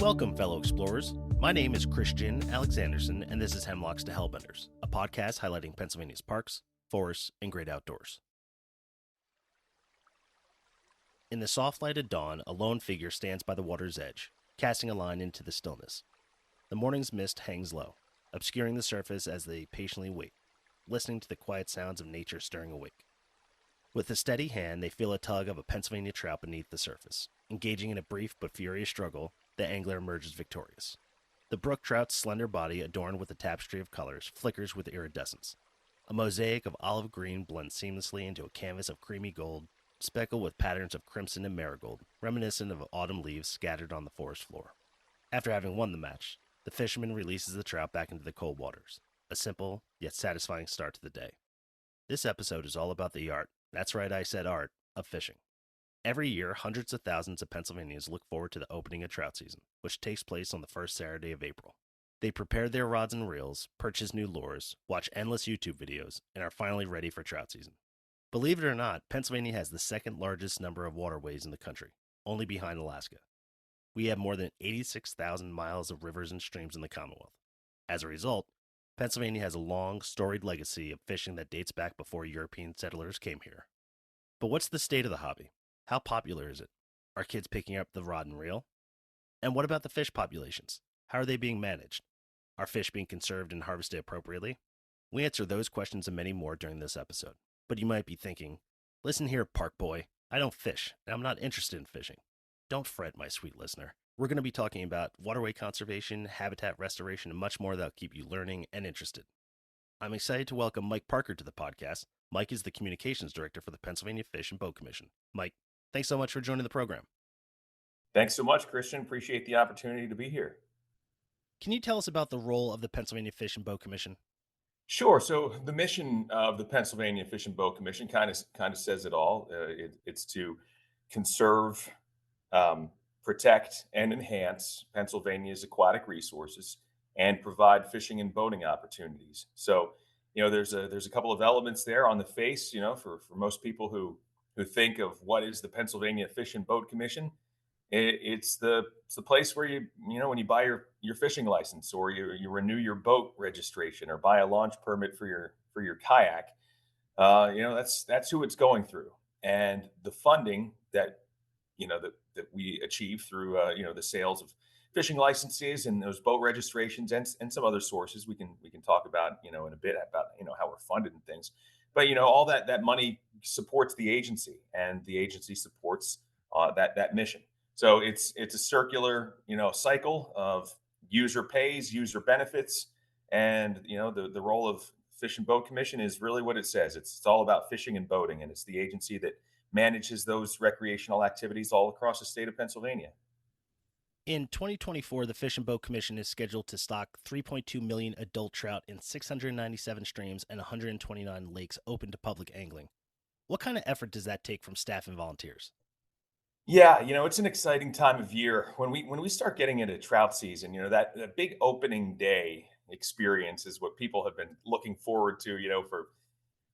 Welcome, fellow explorers. My name is Christian Alexanderson, and this is Hemlocks to Hellbenders, a podcast highlighting Pennsylvania's parks, forests, and great outdoors. In the soft light of dawn, a lone figure stands by the water's edge, casting a line into the stillness. The morning's mist hangs low, obscuring the surface as they patiently wait, listening to the quiet sounds of nature stirring awake. With a steady hand, they feel a tug of a Pennsylvania trout beneath the surface. Engaging in a brief but furious struggle, the angler emerges victorious. The brook trout's slender body, adorned with a tapestry of colors, flickers with iridescence. A mosaic of olive green blends seamlessly into a canvas of creamy gold, speckled with patterns of crimson and marigold, reminiscent of autumn leaves scattered on the forest floor. After having won the match, the fisherman releases the trout back into the cold waters. A simple, yet satisfying start to the day. This episode is all about the art, that's right, I said art, of fishing. Every year, hundreds of thousands of Pennsylvanians look forward to the opening of trout season, which takes place on the first Saturday of April. They prepare their rods and reels, purchase new lures, watch endless YouTube videos, and are finally ready for trout season. Believe it or not, Pennsylvania has the second largest number of waterways in the country, only behind Alaska. We have more than 86,000 miles of rivers and streams in the Commonwealth. As a result, Pennsylvania has a long, storied legacy of fishing that dates back before European settlers came here. But what's the state of the hobby? How popular is it? Are kids picking up the rod and reel? And what about the fish populations? How are they being managed? Are fish being conserved and harvested appropriately? We answer those questions and many more during this episode. But you might be thinking, listen here, park boy, I don't fish, and I'm not interested in fishing. Don't fret, my sweet listener. We're going to be talking about waterway conservation, habitat restoration, and much more that'll keep you learning and interested. I'm excited to welcome Mike Parker to the podcast. Mike is the Communications Director for the Pennsylvania Fish and Boat Commission. Mike, thanks so much for joining the program. Thanks so much, Christian. Appreciate the opportunity to be here. Can you tell us about the role of the Pennsylvania Fish and Boat Commission? Sure. So the mission of the Pennsylvania Fish and Boat Commission kind of says it all. It's to conserve, protect, and enhance Pennsylvania's aquatic resources and provide fishing and boating opportunities. So, there's a couple of elements there on the face. For most people who think of what is the Pennsylvania Fish and Boat Commission, it's the place where when you buy your fishing license, or you renew your boat registration, or buy a launch permit for your kayak. That's who it's going through, and the funding that that we achieve through the sales of fishing licenses and those boat registrations and some other sources we can talk about in a bit about how we're funded and things. But all that money supports the agency, and the agency supports that mission. So it's a circular cycle of user pays, user benefits, and the role of Fish and Boat Commission is really what it says. It's all about fishing and boating, and it's the agency that manages those recreational activities all across the state of Pennsylvania. In 2024, the Fish and Boat Commission is scheduled to stock 3.2 million adult trout in 697 streams and 129 lakes open to public angling. What kind of effort does that take from staff and volunteers? Yeah, it's an exciting time of year when we start getting into trout season. That big opening day experience is what people have been looking forward to,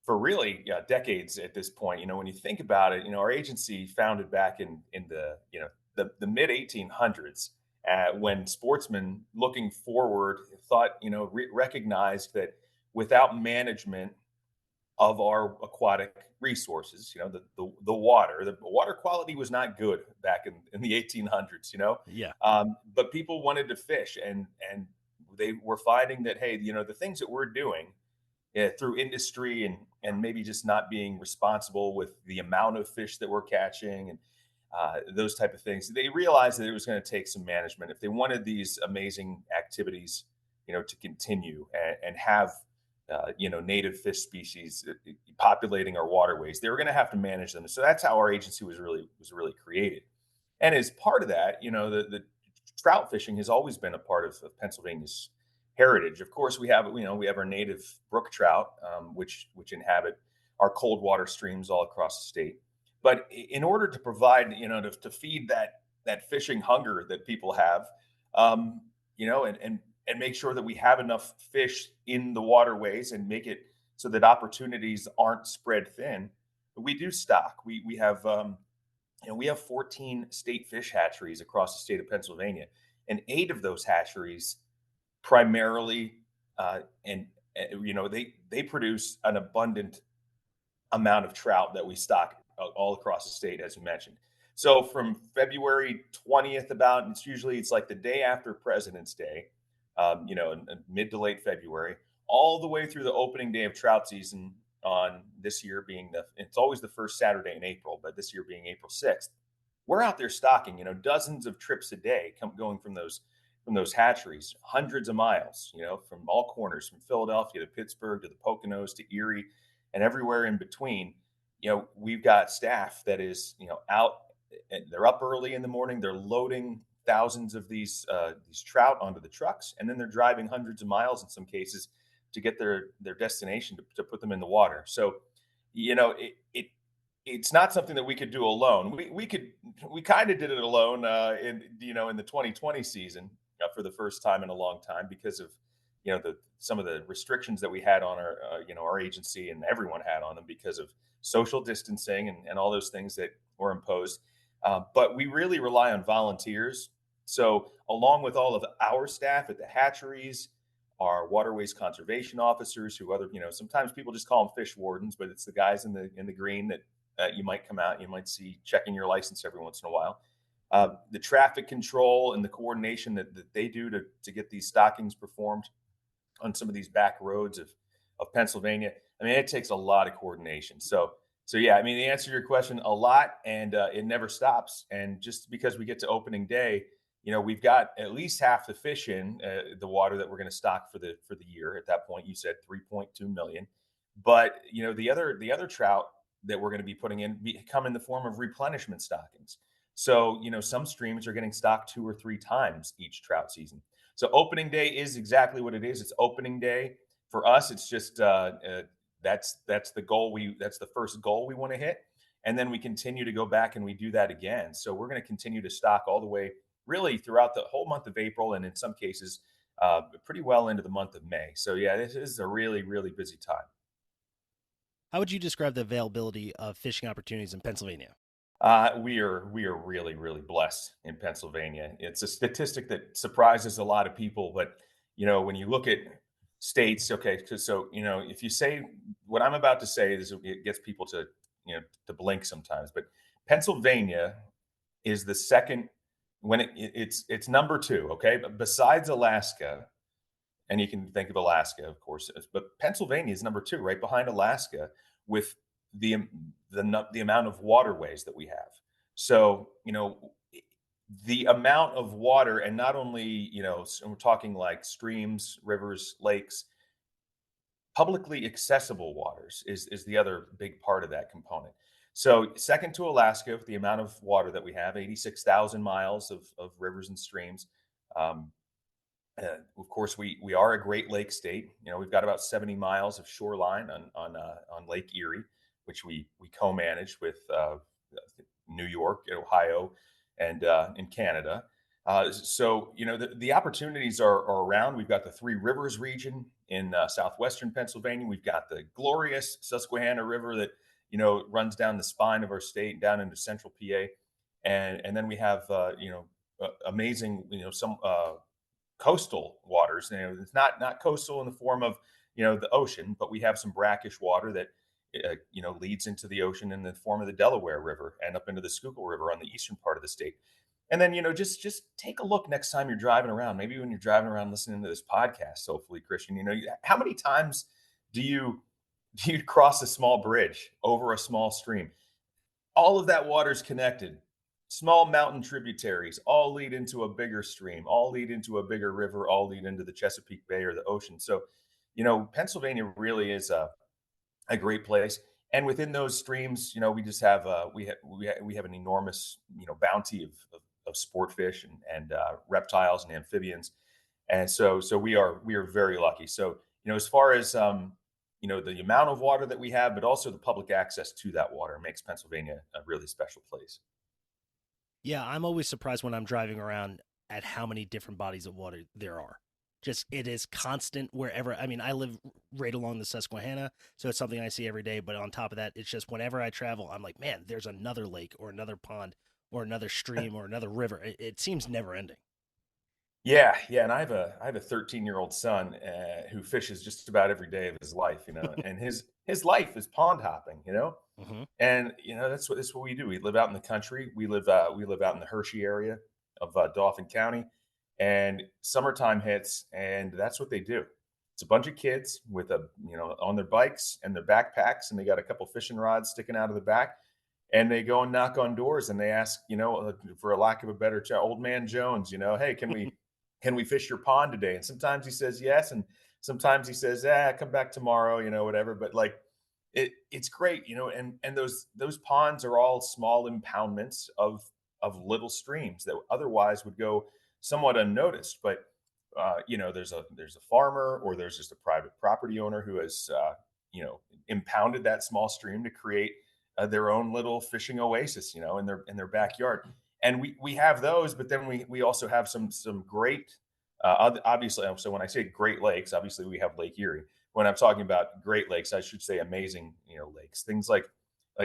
for really decades at this point. When you think about it, our agency founded back in the mid 1800s, when sportsmen looking forward thought, recognized that without management of our aquatic resources, the water quality was not good back in the 1800s. Yeah. But people wanted to fish, and they were finding that, hey, the things that we're doing through industry and maybe just not being responsible with the amount of fish that we're catching and those type of things, they realized that it was going to take some management if they wanted these amazing activities to continue and have native fish species populating our waterways. They were going to have to manage them. So that's how our agency was really created. And as part of that, the trout fishing has always been a part of Pennsylvania's heritage. Of course, we have our native brook trout, which inhabit our cold water streams all across the state. But in order to provide, to feed that fishing hunger that people have, and make sure that we have enough fish in the waterways and make it so that opportunities aren't spread thin, we do stock. We have 14 state fish hatcheries across the state of Pennsylvania, and 8 of those hatcheries primarily, and they produce an abundant amount of trout that we stock all across the state, as you mentioned. So from February 20th, about it's like the day after President's Day, in mid to late February, all the way through the opening day of trout season on this year being it's always the first Saturday in April, but this year being April 6th. We're out there stocking, dozens of trips a day going from those hatcheries, hundreds of miles, from all corners, from Philadelphia to Pittsburgh to the Poconos to Erie and everywhere in between. We've got staff that is, out. And they're up early in the morning. They're loading thousands of these trout onto the trucks, and then they're driving hundreds of miles in some cases to get their destination to put them in the water. So, it's not something that we could do alone. We kind of did it alone in the 2020 season for the first time in a long time because of some of the restrictions that we had on our agency, and everyone had on them because of social distancing and all those things that were imposed. But we really rely on volunteers. So along with all of our staff at the hatcheries, our waterways conservation officers, sometimes people just call them fish wardens, but it's the guys in the green that you might come out, you might see checking your license every once in a while. The traffic control and the coordination that they do to get these stockings performed on some of these back roads of Pennsylvania. I mean, it takes a lot of coordination. So yeah, I mean, the answer to your question, a lot, and it never stops. And just because we get to opening day, we've got at least half the fish in the water that we're going to stock for the year. At that point, you said 3.2 million, but the other trout that we're going to be putting in come in the form of replenishment stockings. So some streams are getting stocked 2 or 3 times each trout season. So opening day is exactly what it is. It's opening day for us. It's just that's the goal. That's the first goal we want to hit, and then we continue to go back and we do that again. So we're going to continue to stock all the way, really, throughout the whole month of April, and in some cases, pretty well into the month of May. So yeah, this is a really, really busy time. How would you describe the availability of fishing opportunities in Pennsylvania? We are really, really blessed in Pennsylvania. It's a statistic that surprises a lot of people, but when you look at states, okay, so if you say what I'm about to say, it gets people to to blink sometimes. But Pennsylvania is the second when it's number 2, okay, besides Alaska, and you can think of Alaska, of course, but Pennsylvania is number 2, right behind Alaska, with the the amount of waterways that we have. So the amount of water, and not only so we're talking like streams, rivers, lakes, publicly accessible waters is the other big part of that component. So second to Alaska with the amount of water that we have, 86,000 miles of rivers and streams. Um, of course, we are a Great Lake state. We've got about 70 miles of shoreline on Lake Erie, which we co-manage with New York, Ohio, and in Canada. So the opportunities are around. We've got the Three Rivers region in southwestern Pennsylvania. We've got the glorious Susquehanna River that runs down the spine of our state down into central PA, and then we have amazing some coastal waters. It's not coastal in the form of the ocean, but we have some brackish water that leads into the ocean in the form of the Delaware River and up into the Schuylkill River on the eastern part of the state. And then just take a look next time you're driving around. Maybe when you're driving around listening to this podcast, hopefully, Christian, how many times do you cross a small bridge over a small stream? All of that water is connected. Small mountain tributaries all lead into a bigger stream, all lead into a bigger river, all lead into the Chesapeake Bay or the ocean. So, Pennsylvania really is a great place. And within those streams, we just have we have an enormous bounty of sport fish and reptiles and amphibians, and so we are very lucky. So as far as the amount of water that we have, but also the public access to that water makes Pennsylvania a really special place. Yeah, I'm always surprised when I'm driving around at how many different bodies of water there are. Just it is constant wherever. I mean, I live right along the Susquehanna, so it's something I see every day. But on top of that, it's just whenever I travel, I'm like, man, there's another lake or another pond or another stream or another river. It seems never ending. Yeah, and I have a 13-year-old son who fishes just about every day of his life, and his life is pond hopping. Hmm. And that's what we do. We live out in the country. We live out in the Hershey area of Dauphin County, and summertime hits, and that's what they do. It's a bunch of kids with on their bikes and their backpacks, and they got a couple fishing rods sticking out of the back, and they go and knock on doors and they ask, for a lack of a better term, old man Jones, hey, can we fish your pond today? And sometimes he says yes, and sometimes he says, come back tomorrow, whatever. But like it's great, and those ponds are all small impoundments of little streams that otherwise would go somewhat unnoticed. But there's a farmer or there's just a private property owner who has impounded that small stream to create their own little fishing oasis, in their backyard. And we have those, but then we also have some great, obviously. So when I say Great Lakes, obviously we have Lake Erie. When I'm talking about Great Lakes, I should say amazing, lakes. Things like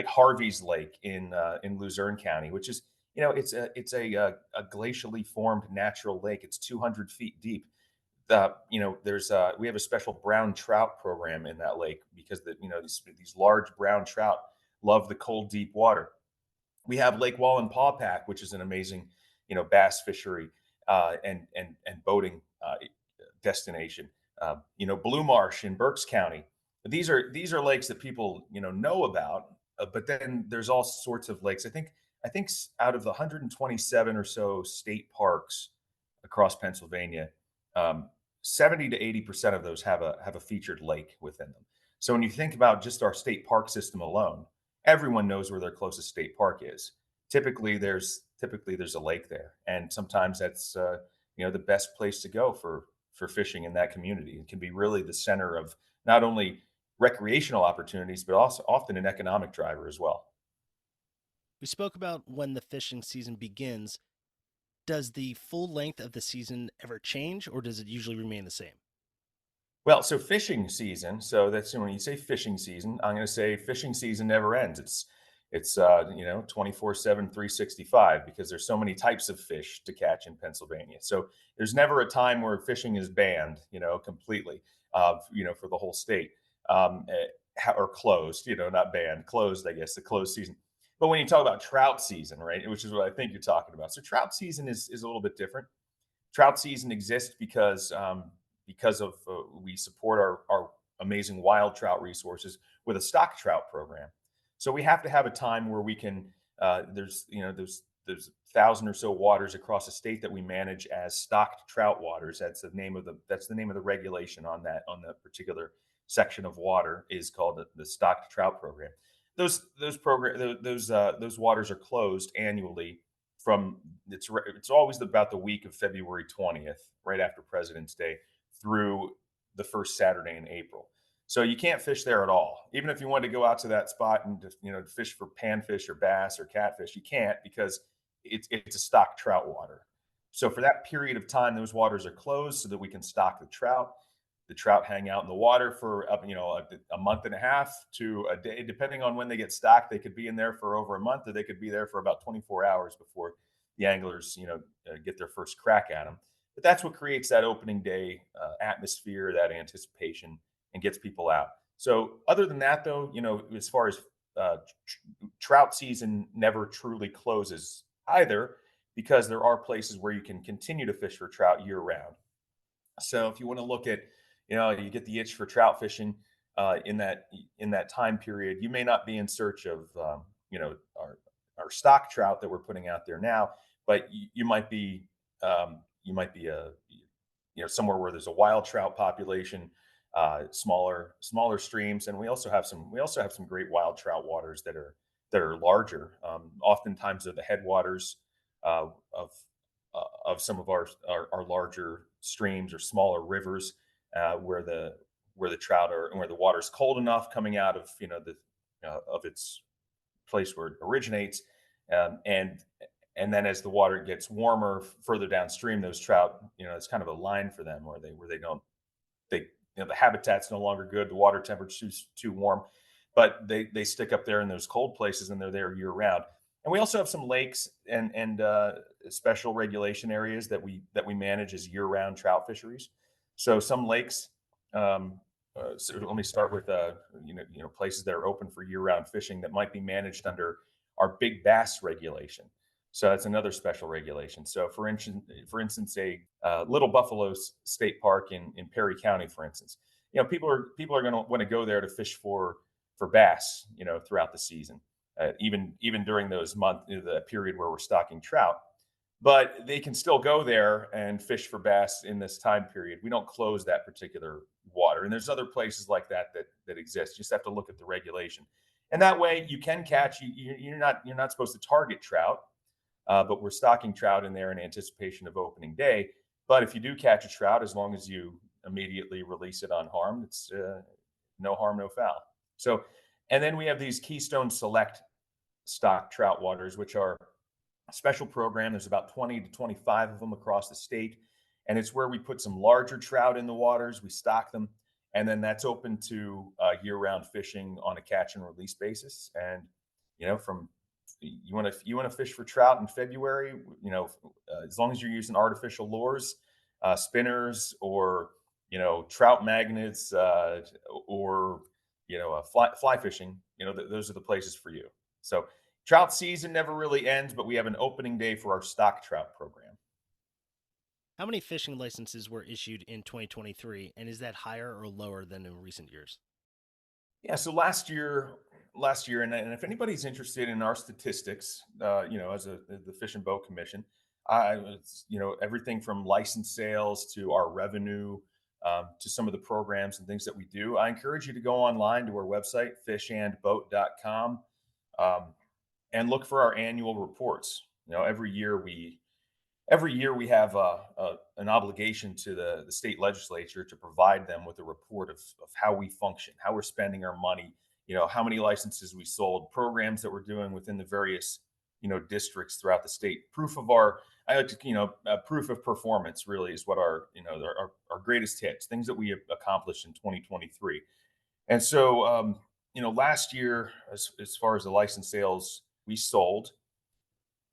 Harvey's Lake in Luzerne County, which is it's a glacially formed natural lake. It's 200 feet deep. There's we have a special brown trout program in that lake because these large brown trout love the cold, deep water. We have Lake Wallenpaupack, which is an amazing, bass fishery and boating destination. Blue Marsh in Berks County. These are lakes that people know about, but then there's all sorts of lakes. I think out of the 127 or so state parks across Pennsylvania, um, 70 to 80% of those have a featured lake within them. So when you think about just our state park system alone, everyone knows where their closest state park is. Typically there's a lake there, and sometimes that's the best place to go for fishing in that community. It can be really the center of not only recreational opportunities but also often an economic driver as well. We spoke about when the fishing season begins. Does the full length of the season ever change, or does it usually remain the same? Well, so fishing season. So that's when you say fishing season, I'm going to say fishing season never ends. It's 24/7, 365 because there's so many types of fish to catch in Pennsylvania. So there's never a time where fishing is banned, completely, for the whole state, or closed, not banned, closed, I guess, the closed season. But when you talk about trout season, right, which is what I think you're talking about. So trout season is a little bit different. Trout season exists because of we support our amazing wild trout resources with a stock trout program. So we have to have a time where we can. There's 1,000 or so waters across the state that we manage as stocked trout waters. That's the name of the regulation on that particular section of water is called the stocked trout program. Those waters are closed annually from it's always about the week of February 20th, right after President's Day, through the first Saturday in April. So you can't fish there at all. Even if you wanted to go out to that spot and just, fish for panfish or bass or catfish, you can't because it's a stock trout water. So for that period of time, those waters are closed so that we can stock the trout. The trout hang out in the water for a month and a half to a day, depending on when they get stocked. They could be in there for over a month, or they could be there for about 24 hours before the anglers, get their first crack at them. But that's what creates that opening day atmosphere, that anticipation, and gets people out. So, other than that, though, as far as trout season never truly closes either, because there are places where you can continue to fish for trout year round. So if you want to look at, you get the itch for trout fishing in that time period, you may not be in search of, our stock trout that we're putting out there now, but you might be somewhere where there's a wild trout population, smaller streams, and we also have some great wild trout waters that are larger. Oftentimes they're the headwaters of some of our larger streams or smaller rivers, where the trout are and where the water's cold enough coming out of of its place where it originates, and then as the water gets warmer further downstream, those trout, it's kind of a line for them where they don't they the habitat's no longer good, the water temperature's too warm, but they stick up there in those cold places and they're there year round. And we also have some lakes and special regulation areas that we manage as year-round trout fisheries. So some lakes. So let me start with places that are open for year-round fishing that might be managed under our big bass regulation. So that's another special regulation. So for instance, a Little Buffalo State Park in Perry County, for instance, people are going to want to go there to fish for bass, throughout the season, even during those months, the period where we're stocking trout. But they can still go there and fish for bass in this time period. We don't close that particular water, and there's other places like that exist. You just have to look at the regulation, and that way you can catch. You're not supposed to target trout, but we're stocking trout in there in anticipation of opening day. But if you do catch a trout, as long as you immediately release it unharmed, it's no harm, no foul. So, and then we have these Keystone Select stock trout waters, which are a special program. There's about 20 to 25 of them across the state. And it's where we put some larger trout in the waters, we stock them, and then that's open to year-round fishing on a catch and release basis. And from you want to fish for trout in February, as long as you're using artificial lures, spinners, or trout magnets, or fly fishing, those are the places for you. So trout season never really ends, but we have an opening day for our stock trout program. How many fishing licenses were issued in 2023, and is that higher or lower than in recent years? Yeah, so last year, and if anybody's interested in our statistics, as the Fish and Boat Commission, I was, everything from license sales to our revenue, to some of the programs and things that we do. I encourage you to go online to our website, fishandboat.com, um, and look for our annual reports. Every year we have an obligation to the state legislature to provide them with a report of how we function, how we're spending our money, how many licenses we sold, programs that we're doing within the various districts throughout the state. I like to proof of performance really is what our greatest hits, things that we have accomplished in 2023. And so last year, as far as the license sales, we sold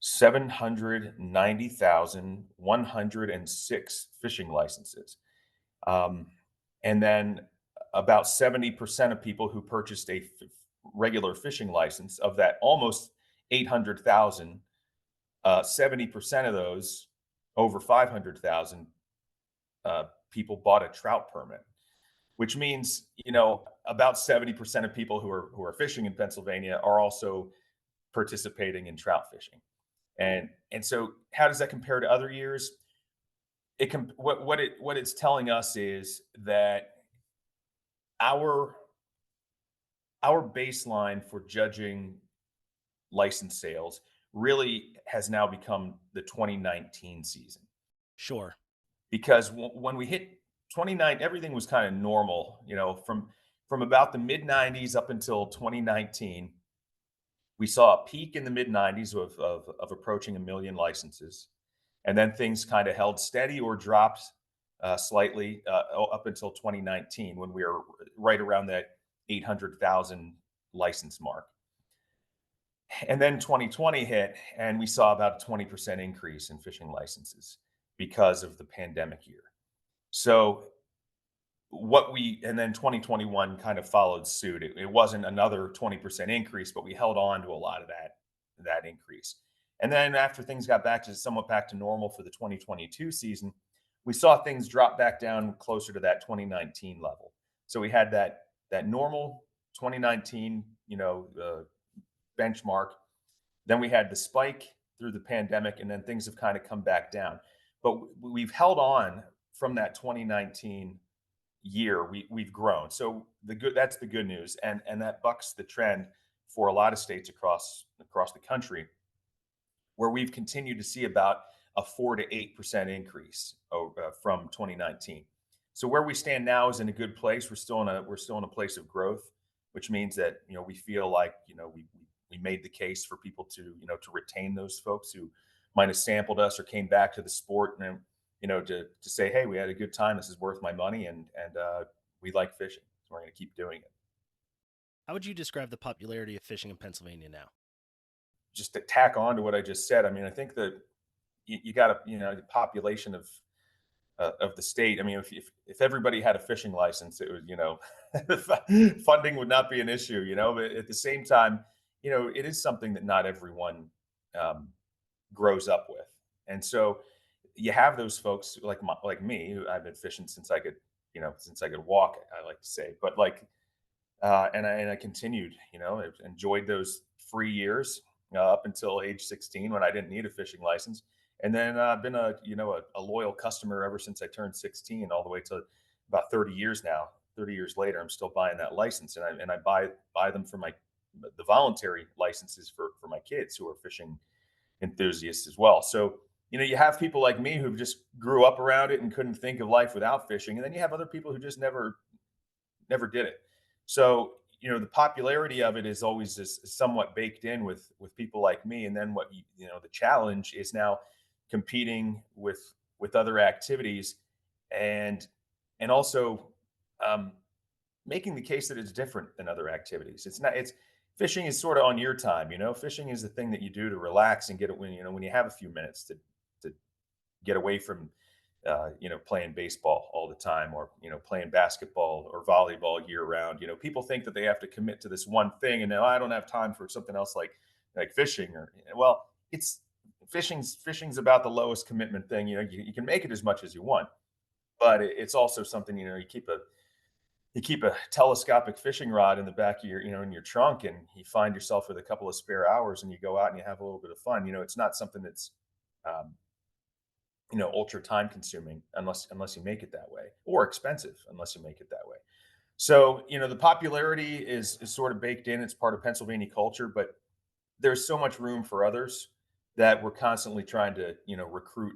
790,106 fishing licenses. Um, and then about 70% of people who purchased a regular fishing license, of that almost 800,000, 70% of those, over 500,000 people, bought a trout permit, which means, about 70% of people who are fishing in Pennsylvania are also participating in trout fishing. And so how does that compare to other years? What it's telling us is that our our baseline for judging license sales really has now become the 2019 season, Sure. because when we hit 29, everything was kind of normal, from about the mid 90s up until 2019. We saw a peak in the mid 90s of approaching a million licenses. And then things kind of held steady or dropped slightly up until 2019, when we were right around that 800,000 license mark. And then 2020 hit, and we saw about a 20% increase in fishing licenses because of the pandemic year. So and then 2021 kind of followed suit. It wasn't another 20% increase, but we held on to a lot of that increase. And then after things got somewhat back to normal for the 2022 season, we saw things drop back down closer to that 2019 level. So we had that normal 2019, benchmark. Then we had the spike through the pandemic, and then things have kind of come back down. But we've held on from that 2019 year. We've grown. So that's the good news, and that bucks the trend for a lot of states across the country, where we've continued to see about a 4 to 8% increase from 2019. So where we stand now is in a good place. We're still in a place of growth, which means that we feel like we made the case for people to retain those folks who might have sampled us or came back to the sport, and to say, hey, we had a good time. This is worth my money, and we like fishing, so we're going to keep doing it. How would you describe the popularity of fishing in Pennsylvania now? just to tack on to what I just said, I mean, I think that you got to, the population of the state. I mean, if everybody had a fishing license, it would, funding would not be an issue, But at the same time, it is something that not everyone um, grows up with, and so you have those folks like me, who I've been fishing since I could walk. I like to say, but like, and I continued, I enjoyed those free years up until age 16 when I didn't need a fishing license. And then I've been a loyal customer ever since I turned 16, all the way to about 30 years now. 30 years later, I'm still buying that license, and I buy them for the voluntary licenses for my kids who are fishing enthusiasts as well. So, you have people like me who just grew up around it and couldn't think of life without fishing, and then you have other people who just never did it. So, the popularity of it is always somewhat baked in with people like me. And then the challenge is now competing with other activities, and also um, making the case that it's different than other activities. It's not. It's Fishing is sort of on your time. Fishing is the thing that you do to relax and get it when you have a few minutes to get away from playing baseball all the time, or playing basketball or volleyball year round. People think that they have to commit to this one thing, and now I don't have time for something else like fishing. Or well, it's fishing's about the lowest commitment thing. You can make it as much as you want, but it's also something. You keep a telescopic fishing rod in the back of in your trunk, and you find yourself with a couple of spare hours, and you go out and you have a little bit of fun. It's not something that's um, ultra time consuming unless you make it that way, or expensive unless you make it that way. So the popularity is sort of baked in. It's part of Pennsylvania culture, but there's so much room for others that we're constantly trying to recruit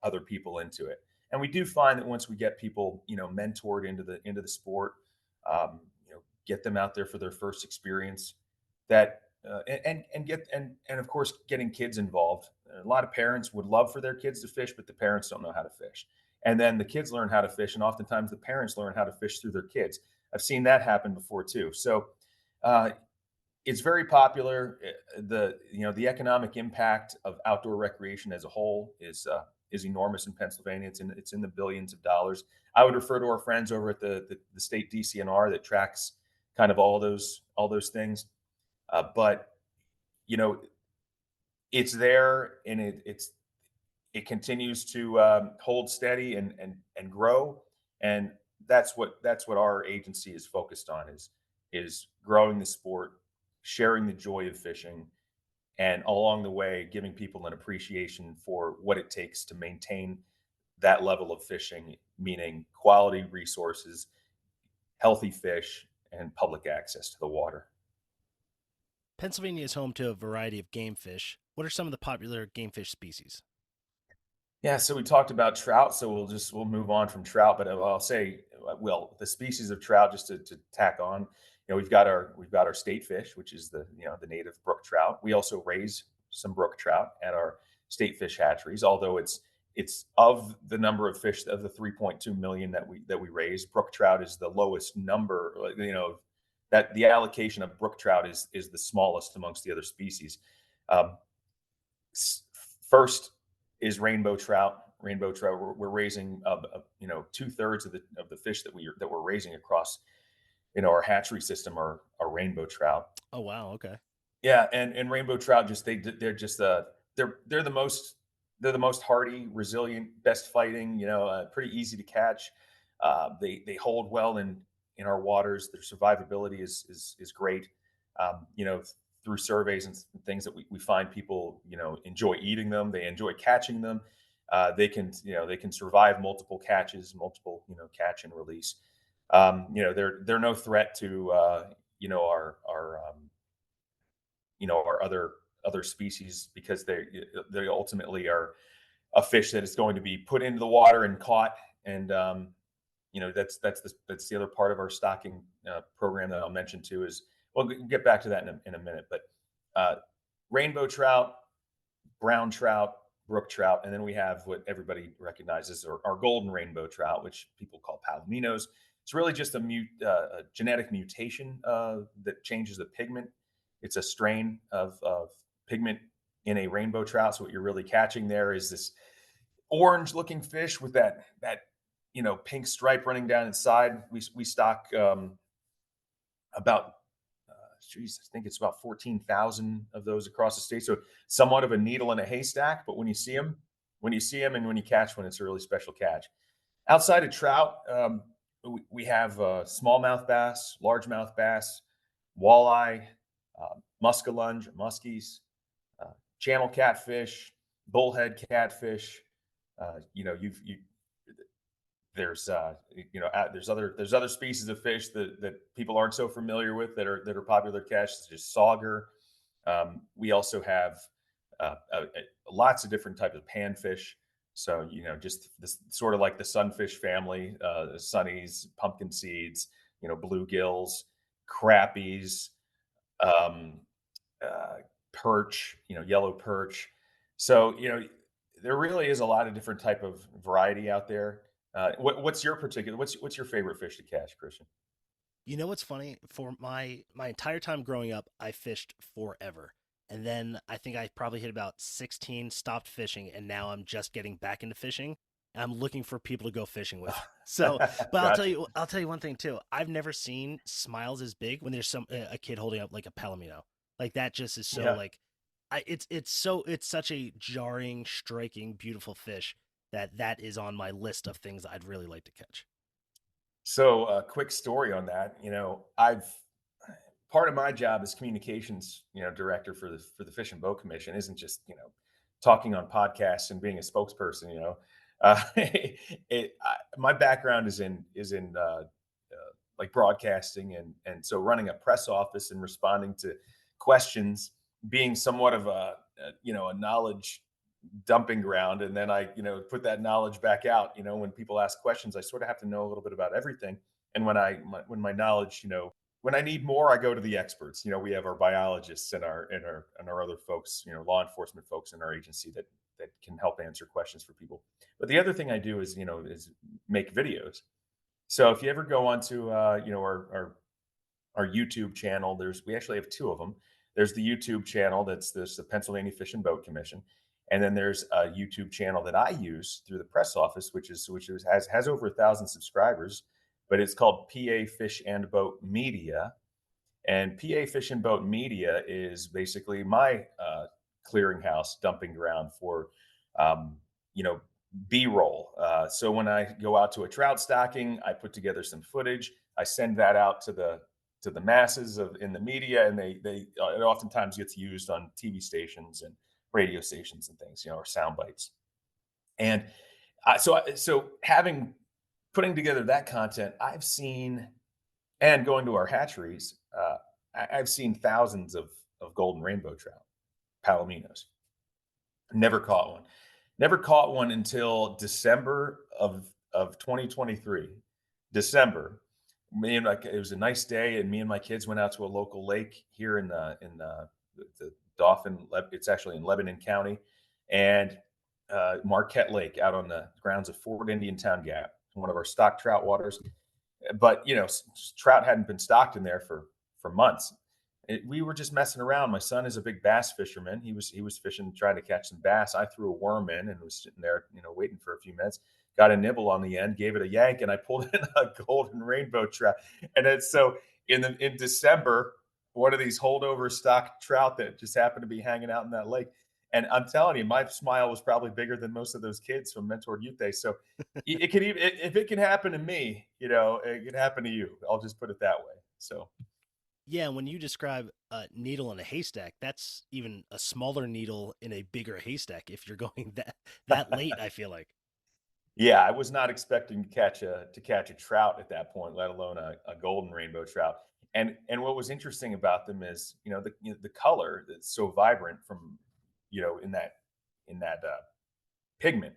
other people into it. And we do find that once we get people mentored into the sport, get them out there for their first experience, that and of course getting kids involved. A lot of parents would love for their kids to fish, but the parents don't know how to fish. And then the kids learn how to fish, and oftentimes the parents learn how to fish through their kids. I've seen that happen before too. So uh, it's very popular. The economic impact of outdoor recreation as a whole is enormous in Pennsylvania. It's in the billions of dollars. I would refer to our friends over at the state DCNR that tracks kind of all those things. But you know, it's there, and it continues to hold steady and grow. And that's what our agency is focused on, is growing the sport, sharing the joy of fishing, and along the way giving people an appreciation for what it takes to maintain that level of fishing, meaning quality resources, healthy fish, and public access to the water. Pennsylvania is home to a variety of game fish. What are some of the popular game fish species? Yeah, so we talked about trout, so we'll move on from trout, but I'll say, well, the species of trout, just to tack on, we've got our state fish, which is the native brook trout. We also raise some brook trout at our state fish hatcheries, although it's of the number of fish of the 3.2 million that we raise, brook trout is the lowest number. That the allocation of brook trout is the smallest amongst the other species. Um, First is rainbow trout. Rainbow trout. We're raising, 2/3 of the fish that we're raising across our hatchery system are rainbow trout. Oh, wow. Okay. Yeah, and rainbow trout, they're just they're the most hardy, resilient, best fighting. Pretty easy to catch. They hold well in our waters. Their survivability is great. Through surveys and things that we find people enjoy eating them. They enjoy catching them. They can survive multiple catches, multiple catch and release. They're no threat to our other species, because they ultimately are a fish that is going to be put into the water and caught. And that's the other part of our stocking program that I'll mention too. Is We'll get back to that in a minute. But uh, rainbow trout, brown trout, brook trout, and then we have what everybody recognizes, our golden rainbow trout, which people call palominos. It's really just a genetic mutation that changes the pigment. It's a strain of pigment in a rainbow trout. So what you're really catching there is this orange looking fish with that pink stripe running down its side. We stock about geez, I think it's about 14,000 of those across the state. So somewhat of a needle in a haystack, but when you see them and when you catch one, it's a really special catch. Outside of trout, we have smallmouth bass, largemouth bass, walleye, muskellunge, muskies, channel catfish, bullhead catfish. You there's other species of fish that people aren't so familiar with that are popular catches, such as sauger. We also have lots of different types of panfish. So just this sort of like the sunfish family, the sunnies, pumpkin seeds, bluegills, crappies, um, uh, perch, yellow perch. So there really is a lot of different type of variety out there. What's your favorite fish to catch, Christian? You know what's funny? For my entire time growing up, I fished forever. And then I think I probably hit about 16, stopped fishing, and now I'm just getting back into fishing. And I'm looking for people to go fishing with. So, but Gotcha. I'll tell you one thing too. I've never seen smiles as big when there's a kid holding up like a palomino. Like that just is so Yeah. like it's such a jarring, striking, beautiful fish that is on my list of things I'd really like to catch. So, a quick story on that. I've part of my job as communications, director for the Fish and Boat Commission isn't just talking on podcasts and being a spokesperson. My background is in like broadcasting and so running a press office and responding to questions, being somewhat of a knowledge dumping ground, and then I put that knowledge back out. When people ask questions, I sort of have to know a little bit about everything. And when my knowledge, when I need more, I go to the experts. We have our biologists and our other folks, law enforcement folks in our agency that can help answer questions for people. But the other thing I do is make videos. So if you ever go onto our YouTube channel, we actually have two of them. There's the YouTube channel there's the Pennsylvania Fish and Boat Commission, and then there's a YouTube channel that I use through the press office, has over 1,000 subscribers, but it's called PA Fish and Boat Media. And PA Fish and Boat Media is basically my clearinghouse, dumping ground for, um, you know, B-roll. So when I go out to a trout stocking, I put together some footage. I send that out to the masses in the media, and it oftentimes gets used on TV stations and radio stations and things, or sound bites. And so having putting together that content, I've seen and going to our hatcheries, I've seen thousands of golden rainbow trout, palominos. Never caught one. Never caught one until December of 2023. December. It was a nice day, and me and my kids went out to a local lake here in the Dauphin. It's actually in Lebanon County, and Marquette Lake out on the grounds of Fort Indian Town Gap, one of our stock trout waters. But trout hadn't been stocked in there for months. We were just messing around. My son is a big bass fisherman. He was fishing, trying to catch some bass. I threw a worm in and was sitting there, waiting for a few minutes. Got a nibble on the end, gave it a yank, and I pulled in a golden rainbow trout. And it's so in December, one of these holdover stock trout that just happened to be hanging out in that lake. And I'm telling you, my smile was probably bigger than most of those kids from Mentored Youth Day. So it could even if it can happen to me, it can happen to you. I'll just put it that way. So Yeah, when you describe a needle in a haystack, that's even a smaller needle in a bigger haystack if you're going that late, I feel like. yeah, I was not expecting to catch a trout at that point, let alone a golden rainbow trout. And what was interesting about them is the color that's so vibrant from in that pigment.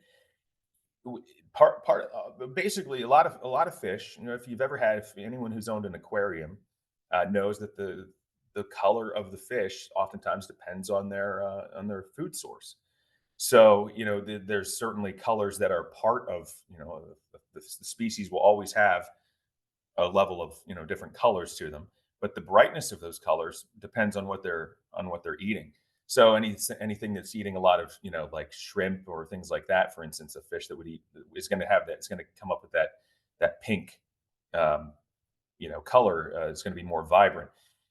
Basically a lot of fish. If anyone who's owned an aquarium knows that the color of the fish oftentimes depends on their food source. So there's certainly colors that are part of the species will always have a level of different colors to them, but the brightness of those colors depends on what they're eating. So anything that's eating a lot of, like shrimp or things like that, for instance, a fish that would eat is going to have that. It's going to come up with that pink, um, color. It's going to be more vibrant.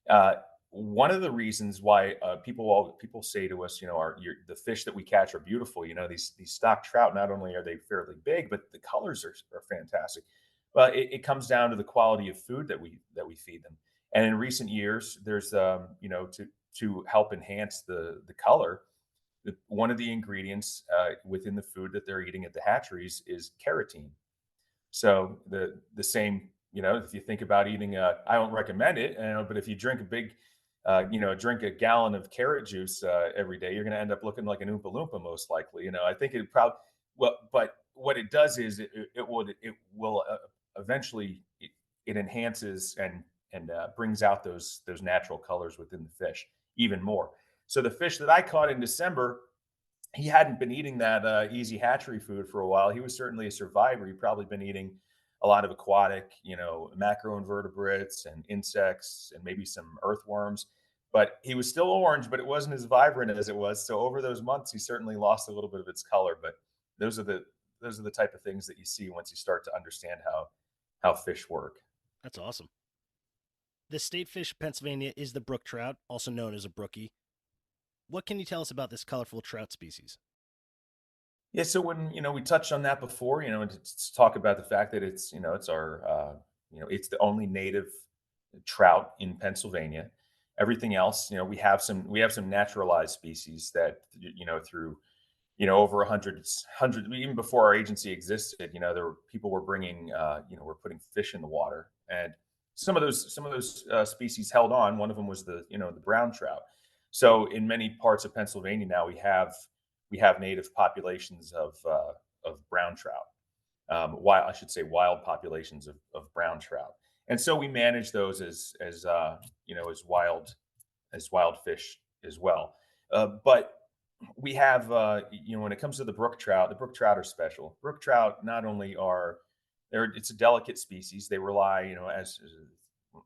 Uh, One of the reasons why people say to us, the fish that we catch are beautiful. These stock trout, not only are they fairly big, but the colors are fantastic. But it comes down to the quality of food that we feed them. And in recent years, there's to help enhance the color. One of the ingredients within the food that they're eating at the hatcheries is carotene. So the same, if you think about eating, I don't recommend it, but if you drink drink a gallon of carrot juice every day, you're going to end up looking like an Oompa Loompa, most likely. I think it probably, well, but what it does is it will eventually it enhances and brings out those natural colors within the fish even more. So the fish that I caught in December, he hadn't been eating that easy hatchery food for a while. He was certainly a survivor. He'd probably been eating a lot of aquatic, macroinvertebrates and insects and maybe some earthworms. But he was still orange, but it wasn't as vibrant as it was. So over those months, he certainly lost a little bit of its color. But those are the type of things that you see once you start to understand how fish work. That's awesome. The state fish of Pennsylvania is the brook trout, also known as a brookie. What can you tell us about this colorful trout species? Yeah, so when we touched on that before, and to talk about the fact that it's our it's the only native trout in Pennsylvania. Everything else, we have some naturalized species that through over hundred even before our agency existed. There were people were bringing were putting fish in the water, and some of those species held on. One of them was the brown trout. So in many parts of Pennsylvania now we have native populations of brown trout. Wild, I should say, wild populations of brown trout, and so we manage those as wild fish as well. But we have, when it comes to the brook trout are special. Brook trout not only it's a delicate species. They rely, as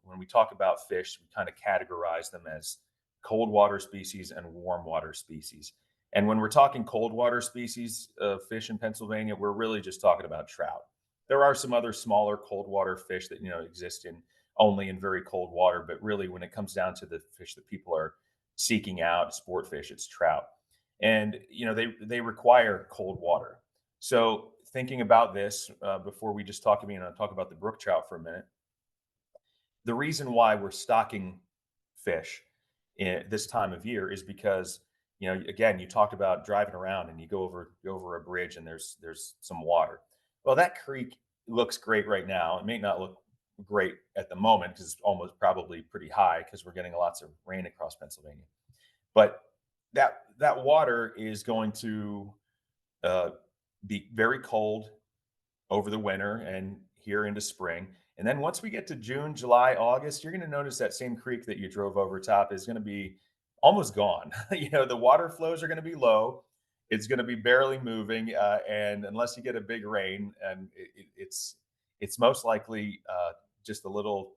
when we talk about fish, we kind of categorize them as cold water species and warm water species. And when we're talking cold water species of fish in Pennsylvania, we're really just talking about trout. There are some other smaller cold water fish that exist in only in very cold water, but really when it comes down to the fish that people are seeking out, sport fish, it's trout. And they require cold water. So thinking about this before we just talk about the brook trout for a minute, the reason why we're stocking fish in this time of year is because again, you talked about driving around and you go over a bridge and there's some water. Well, that creek looks great right now. It may not look great at the moment because it's almost probably pretty high because we're getting lots of rain across Pennsylvania. But that water is going to uh, be very cold over the winter and here into spring. And then once we get to June, July, August, you're going to notice that same creek that you drove over top is going to be almost gone. The water flows are going to be low. It's going to be barely moving, and unless you get a big rain, and it's most likely just a little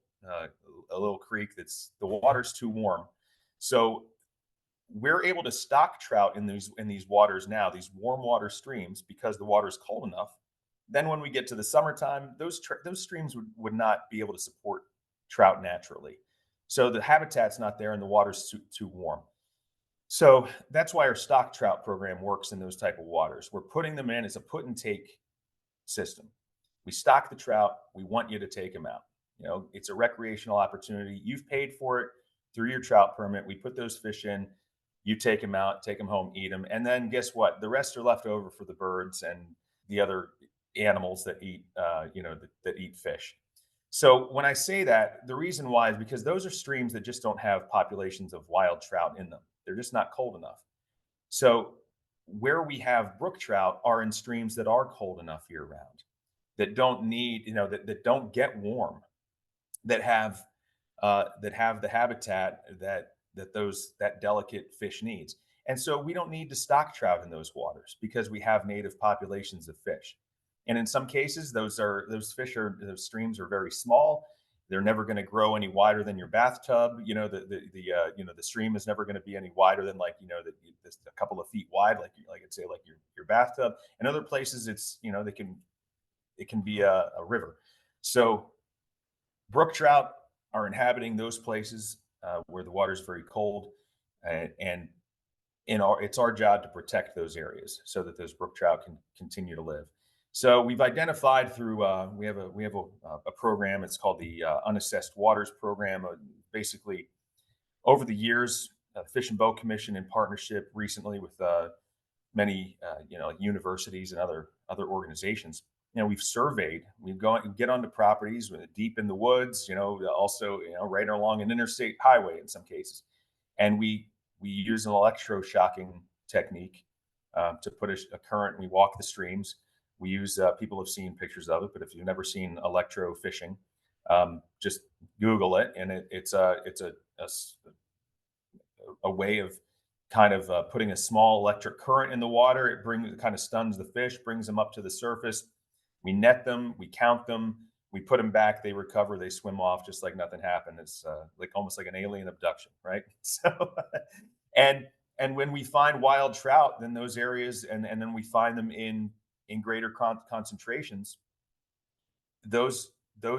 creek that's the water's too warm. So we're able to stock trout in these waters now, these warm water streams, because the water is cold enough. Then when we get to the summertime, those streams would not be able to support trout naturally. So the habitat's not there and the water's too warm. So that's why our stock trout program works in those type of waters. We're putting them in. It's a put and take system. We stock the trout. We want you to take them out. It's a recreational opportunity. You've paid for it through your trout permit. We put those fish in. You take them out, take them home, eat them, and then guess what? The rest are left over for the birds and the other animals that eat, that eat fish. So when I say that, the reason why is because those are streams that just don't have populations of wild trout in them. They're just not cold enough. So where we have brook trout are in streams that are cold enough year round, that don't need, that don't get warm, that have the habitat that delicate fish needs. And so we don't need to stock trout in those waters because we have native populations of fish. And in some cases, those streams are very small, They're never going to grow any wider than your bathtub. The stream is never going to be any wider than a couple of feet wide, like I'd say like your bathtub. And other places, it's it can be a river. So brook trout are inhabiting those places where the water is very cold, and it's our job to protect those areas so that those brook trout can continue to live. So we've identified through we have a program. It's called the Unassessed Waters Program. Basically, over the years, Fish and Boat Commission, in partnership recently with many universities and other organizations, we've surveyed. We get onto properties deep in the woods. Also right along an interstate highway in some cases, and we use an electroshocking technique to put a current. We walk the streams. We use people have seen pictures of it, but if you've never seen electro fishing, just Google it, and it's a way of kind of putting a small electric current in the water. It kind of stuns the fish, brings them up to the surface. We net them, we count them, we put them back, they recover, they swim off just like nothing happened. It's like almost like an alien abduction, right? So, and when we find wild trout in those areas, and then we find them in greater concentrations, those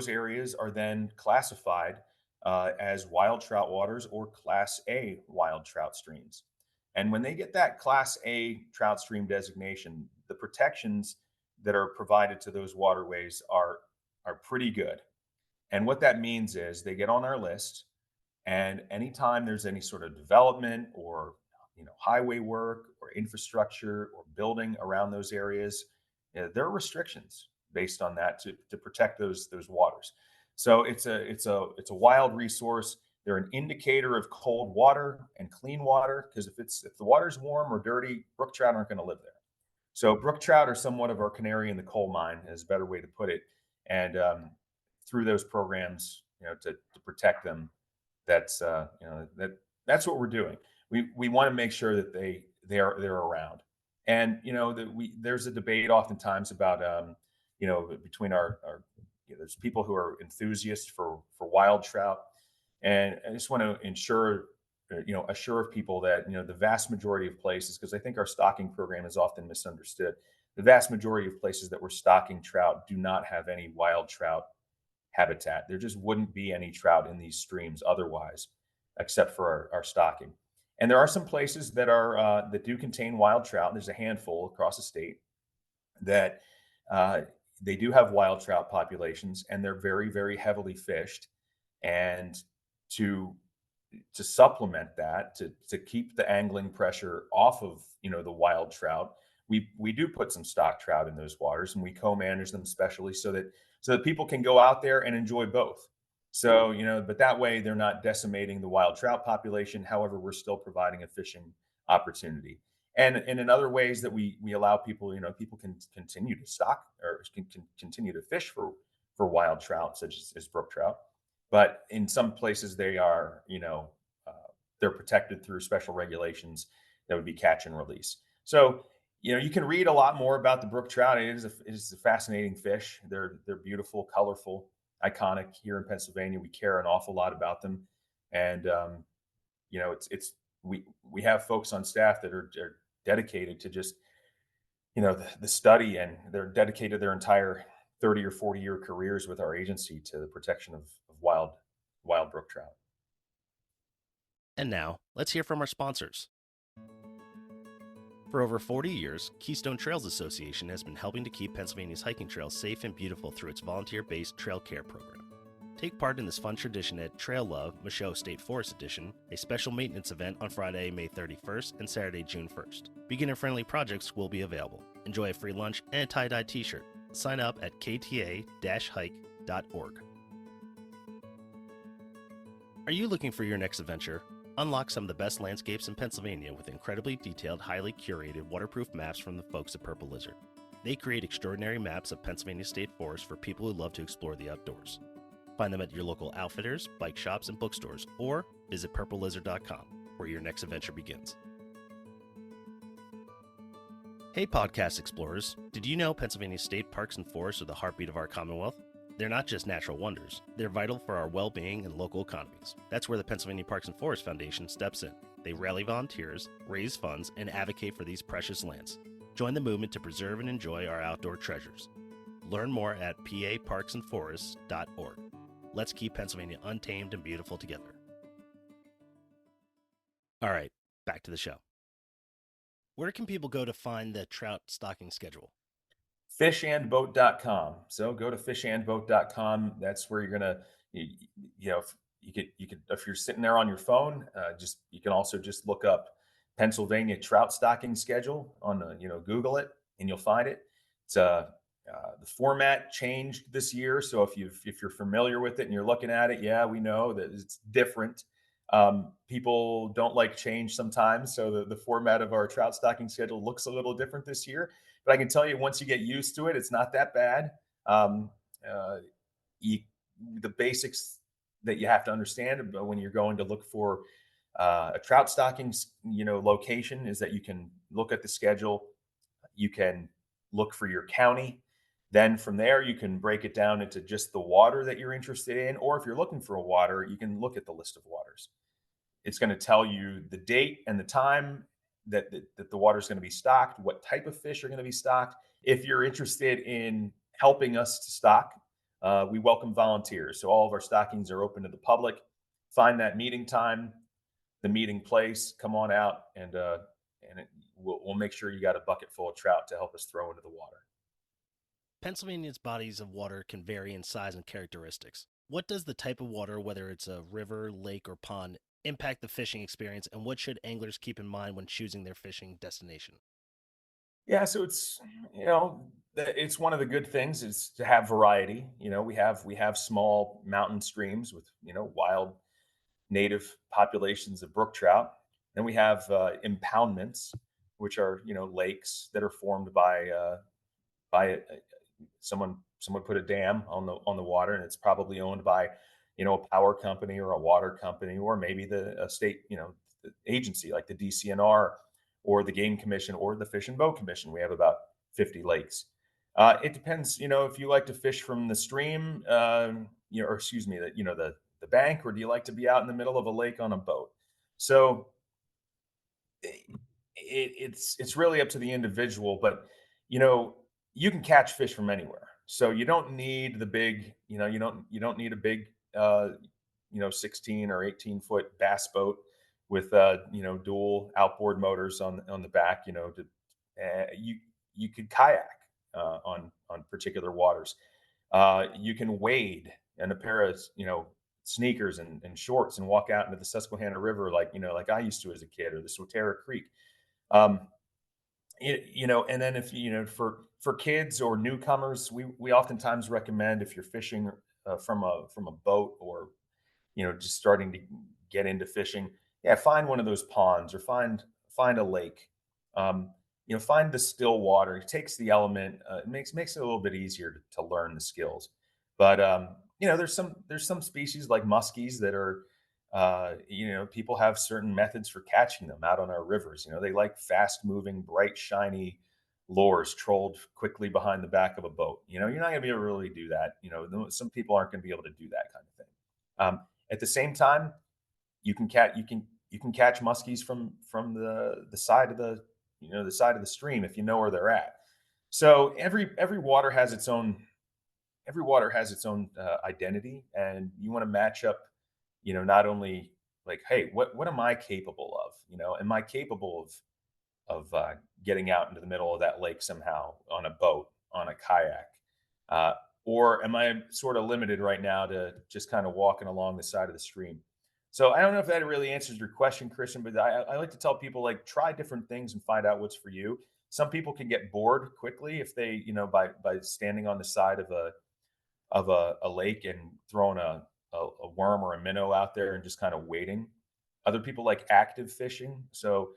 areas are then classified as wild trout waters or Class A wild trout streams. And when they get that Class A trout stream designation, the protections that are provided to those waterways are pretty good. And what that means is they get on our list, and anytime there's any sort of development or highway work or infrastructure or building around those areas, there are restrictions based on that to protect those waters. So it's a wild resource. They're an indicator of cold water and clean water, because if the water's warm or dirty, brook trout aren't going to live there. So brook trout are somewhat of our canary in the coal mine, is a better way to put it. And through those programs, to protect them, that's what we're doing. We want to make sure that they're around. And there's a debate oftentimes about between our there's people who are enthusiasts for wild trout, and I just want to assure people that the vast majority of places, because I think our stocking program is often misunderstood, the vast majority of places that we're stocking trout do not have any wild trout habitat. There just wouldn't be any trout in these streams otherwise, except for our stocking. And there are some places that do contain wild trout. There's a handful across the state that they do have wild trout populations, and they're very, very heavily fished. And to supplement that, to keep the angling pressure off of the wild trout, we do put some stock trout in those waters, and we co-manage them specially so that people can go out there and enjoy both. So, but that way they're not decimating the wild trout population. However, we're still providing a fishing opportunity. And in other ways that we allow people, people can continue to stock or can continue to fish for wild trout, such as brook trout. But in some places they are, they're protected through special regulations that would be catch and release. So, you can read a lot more about the brook trout. It is a fascinating fish. They're beautiful, colorful, iconic. Here in Pennsylvania, we care an awful lot about them. And, we have folks on staff that are dedicated to just, the study, and they're dedicated their entire 30 or 40 year careers with our agency to the protection of wild brook trout. And now, let's hear from our sponsors. For over 40 years, Keystone Trails Association has been helping to keep Pennsylvania's hiking trails safe and beautiful through its volunteer-based trail care program. Take part in this fun tradition at Trail Love Michaud State Forest Edition, a special maintenance event on Friday, May 31st and Saturday, June 1st. Beginner-friendly projects will be available. Enjoy a free lunch and a tie-dye t-shirt. Sign up at kta-hike.org. Are you looking for your next adventure? Unlock some of the best landscapes in Pennsylvania with incredibly detailed, highly curated, waterproof maps from the folks at Purple Lizard. They create extraordinary maps of Pennsylvania state forests for people who love to explore the outdoors. Find them at your local outfitters, bike shops, and bookstores, or visit purplelizard.com, where your next adventure begins. Hey podcast explorers, did you know Pennsylvania state parks and forests are the heartbeat of our Commonwealth? They're not just natural wonders, they're vital for our well being and local economies. That's where the Pennsylvania Parks and Forests Foundation steps in. They rally volunteers, raise funds, and advocate for these precious lands. Join the movement to preserve and enjoy our outdoor treasures. Learn more at paparksandforests.org. Let's keep Pennsylvania untamed and beautiful together. All right, back to the show. Where can people go to find the trout stocking schedule? Fishandboat.com. So go to fishandboat.com. That's where you're gonna, if you could if you're sitting there on your phone, you can also just look up Pennsylvania trout stocking schedule on Google it and you'll find it. It's the format changed this year, so if you're familiar with it and you're looking at it, yeah, we know that it's different. People don't like change sometimes, so the format of our trout stocking schedule looks a little different this year. But I can tell you, once you get used to it, it's not that bad. Um, uh, you, the basics that you have to understand when you're going to look for a trout stocking, location is that you can look at the schedule. You can look for your county. Then from there, you can break it down into just the water that you're interested in. Or if you're looking for a water, you can look at the list of waters. It's going to tell you the date and the time that the water is going to be stocked, what type of fish are going to be stocked. If you're interested in helping us to stock, we welcome volunteers. So all of our stockings are open to the public. Find that meeting time, the meeting place, come on out, and we'll make sure you got a bucket full of trout to help us throw into the water. Pennsylvania's bodies of water can vary in size and characteristics. What does the type of water, whether it's a river, lake, or pond, impact the fishing experience, and what should anglers keep in mind when choosing their fishing destination? Yeah, so it's one of the good things is to have variety. We have small mountain streams with wild native populations of brook trout. Then we have impoundments, which are lakes that are formed by someone put a dam on the water, and it's probably owned by a power company or a water company, or maybe a state agency like the DCNR or the Game Commission or the Fish and Boat Commission. We have about 50 lakes. It depends, if you like to fish from the stream, or excuse me, the bank, or do you like to be out in the middle of a lake on a boat? So it's really up to the individual, but you know you can catch fish from anywhere. So you don't need the big, you don't need a big 16 or 18-foot bass boat with dual outboard motors on the back. You could kayak on particular waters. You can wade in a pair of sneakers and shorts and walk out into the Susquehanna River like I used to as a kid, or the Swatara Creek. Um, and then if for kids or newcomers, we oftentimes recommend, if you're fishing from a boat, or just starting to get into fishing, yeah, find one of those ponds, or find a lake. Find the still water. It takes the element. It makes it a little bit easier to learn the skills. But there's some species like muskies that are people have certain methods for catching them out on our rivers. They like fast moving, bright, shiny lures trolled quickly behind the back of a boat. You're not going to be able to really do that. Some people aren't going to be able to do that kind of thing. At the same time, you can catch muskies from the side of the side of the stream if you know where they're at. So every water has its own identity, and you want to match up. Not only like, hey, what am I capable of? Am I capable of getting out into the middle of that lake somehow on a boat, on a kayak? Uh, or am I sort of limited right now to just kind of walking along the side of the stream? So I don't know if that really answers your question, Christian, but I like to tell people, like, try different things and find out what's for you. Some people can get bored quickly if they, by standing on the side of a lake and throwing a worm or a minnow out there and just kind of waiting. Other people like active fishing. So,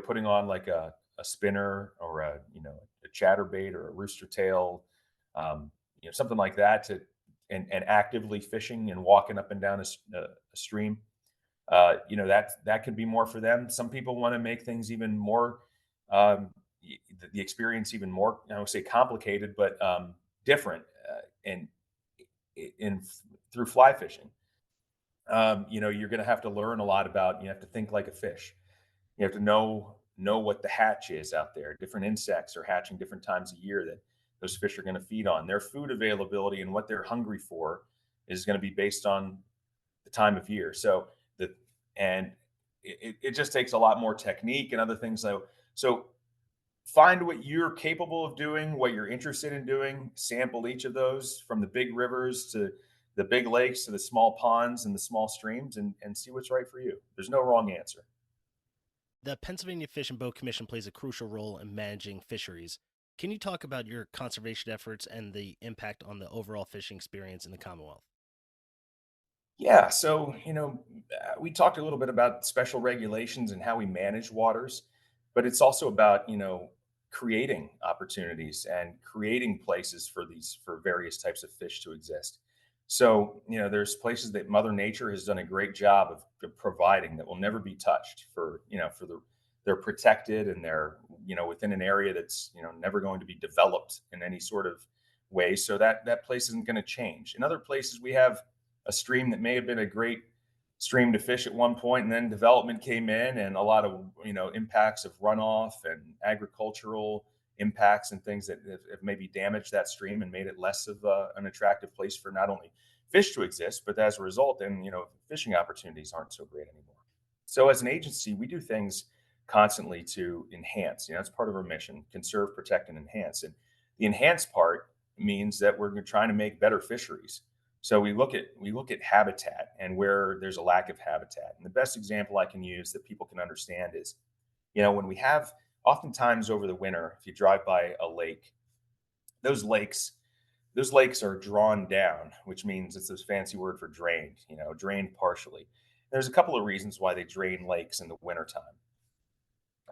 putting on like a spinner, or a chatterbait, or a rooster tail, something like that, and actively fishing and walking up and down a stream. That could be more for them. Some people want to make things even more, the experience even more, I would say, complicated, but different. And in through fly fishing. You're going to have to learn a lot about. You have to think like a fish. You have to know what the hatch is out there. Different insects are hatching different times a year that those fish are going to feed on. Their food availability and what they're hungry for is going to be based on the time of year. The and it just takes a lot more technique and other things. So find what you're capable of doing, what you're interested in doing, sample each of those from the big rivers to the big lakes to the small ponds and the small streams, and see what's right for you. There's no wrong answer. The Pennsylvania Fish and Boat Commission plays a crucial role in managing fisheries. Can you talk about your conservation efforts and the impact on the overall fishing experience in the Commonwealth? Yeah, we talked a little bit about special regulations and how we manage waters, but it's also about creating opportunities and creating places for various types of fish to exist. There's places that Mother Nature has done a great job of providing that will never be touched they're protected, and they're within an area that's never going to be developed in any sort of way, so that place isn't going to change. In other places, we have a stream that may have been a great stream to fish at one point, and then development came in, and a lot of impacts of runoff and agricultural impacts and things that have maybe damaged that stream and made it less of an attractive place for not only fish to exist, but as a result, then fishing opportunities aren't so great anymore. So as an agency, we do things constantly to enhance. It's part of our mission: conserve, protect, and enhance. And the enhance part means that we're trying to make better fisheries. So we look at habitat and where there's a lack of habitat. And the best example I can use that people can understand is, when we have oftentimes over the winter, if you drive by a lake, those lakes those lakes are drawn down, which means it's this fancy word for drained, drained partially. There's a couple of reasons why they drain lakes in the wintertime.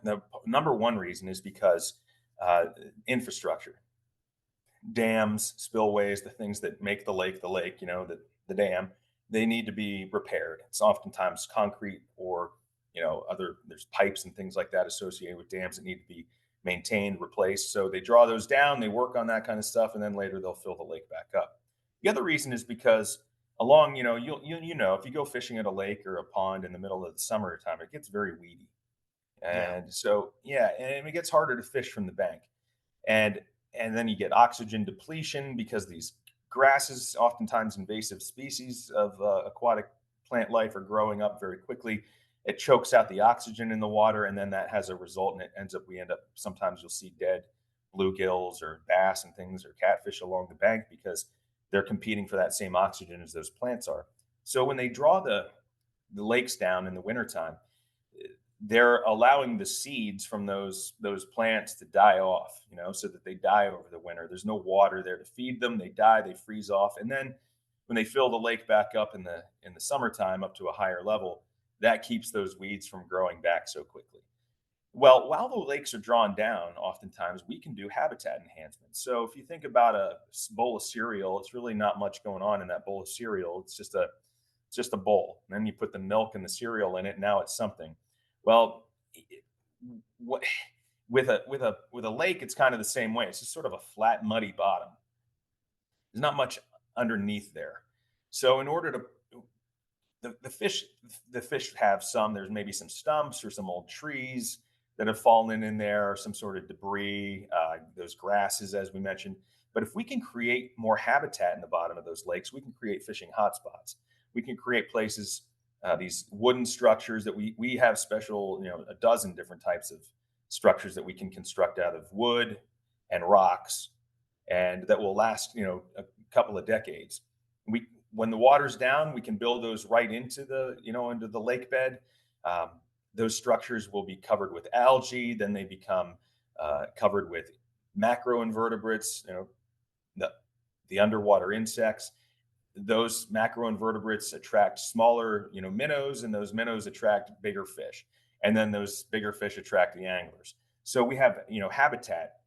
The number one reason is because uh, infrastructure, dams, spillways, the things that make the lake, the dam, they need to be repaired. It's oftentimes concrete or, there's pipes and things like that associated with dams that need to be maintained, replaced. So they draw those down, they work on that kind of stuff, and then later they'll fill the lake back up. The other reason is because along, if you go fishing at a lake or a pond in the middle of the summertime, it gets very weedy. Yeah. And so, yeah, and it gets harder to fish from the bank. And and then you get oxygen depletion because these grasses, oftentimes invasive species of aquatic plant life, are growing up very quickly. It chokes out the oxygen in the water, and then that has a result, and we end up, sometimes you'll see dead bluegills or bass and things, or catfish along the bank, because they're competing for that same oxygen as those plants are. So when they draw the lakes down in the wintertime, they're allowing the seeds from those plants to die off, so that they die over the winter. There's no water there to feed them. They die, they freeze off, and then when they fill the lake back up in the summertime up to a higher level, that keeps those weeds from growing back so quickly. Well, while the lakes are drawn down, oftentimes we can do habitat enhancement. So if you think about a bowl of cereal, it's really not much going on in that bowl of cereal. It's just a bowl. And then you put the milk and the cereal in it. Now it's something. Well, what, with a lake, it's kind of the same way. It's just sort of a flat, muddy bottom. There's not much underneath there. So in order to the fish have some. There's maybe some stumps or some old trees that have fallen in there, or some sort of debris. Those grasses, as we mentioned. But if we can create more habitat in the bottom of those lakes, we can create fishing hotspots. We can create places, these wooden structures that we have special, a dozen different types of structures that we can construct out of wood and rocks, and that will last, a couple of decades. We When the water's down, we can build those right into the lake bed. Um, those structures will be covered with algae. Then they become covered with macroinvertebrates, the the underwater insects. Those macroinvertebrates attract smaller, minnows, and those minnows attract bigger fish, and then those bigger fish attract the anglers. So we have, habitat,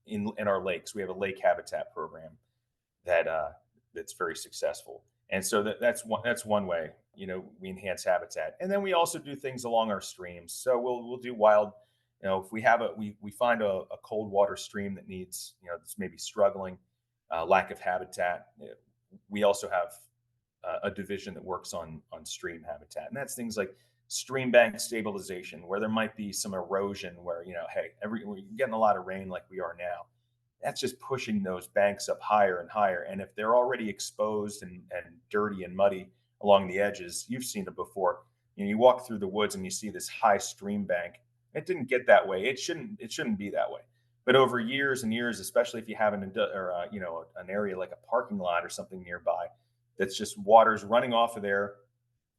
in our lakes. We have a lake habitat program that that's very successful. And so that's one way, we enhance habitat. And then we also do things along our streams. So we'll do wild, if we find a cold water stream that needs, that's maybe struggling, lack of habitat. we also have a division that works on stream habitat, and that's things like stream bank stabilization, where there might be some erosion, where hey, we're getting a lot of rain like we are now. That's just pushing those banks up higher and higher. And if they're already exposed and dirty and muddy along the edges, you've seen it before. You walk through the woods and you see this high stream bank. It didn't get that way. It shouldn't be that way. But over years and years, especially if you have an area like a parking lot or something nearby, that's just water's running off of there.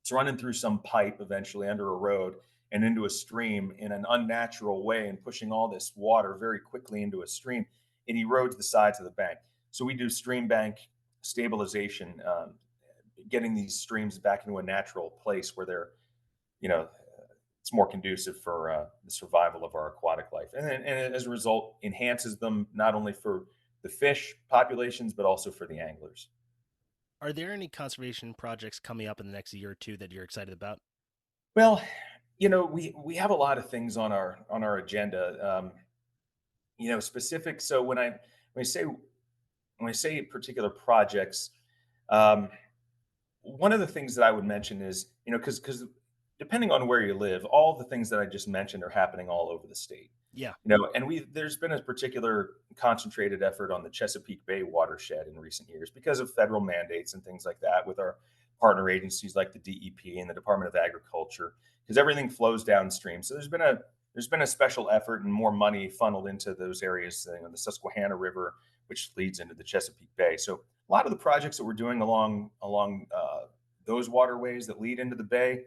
It's running through some pipe eventually under a road and into a stream in an unnatural way and pushing all this water very quickly into a stream. It erodes the sides of the bank. So we do stream bank stabilization, getting these streams back into a natural place where they're, you know, it's more conducive for the survival of our aquatic life. And as a result, enhances them not only for the fish populations, but also for the anglers. Are there any conservation projects coming up in the next year or two that you're excited about? Well, we have a lot of things on our agenda. Specific. So when I say particular projects, um, one of the things that I would mention is, because depending on where you live, all the things that I just mentioned are happening all over the state. Yeah. And there's been a particular concentrated effort on the Chesapeake Bay watershed in recent years because of federal mandates and things like that with our partner agencies like the DEP and the Department of Agriculture, because everything flows downstream. So there's been a special effort and more money funneled into those areas, the Susquehanna River, which leads into the Chesapeake Bay. So a lot of the projects that we're doing along those waterways that lead into the bay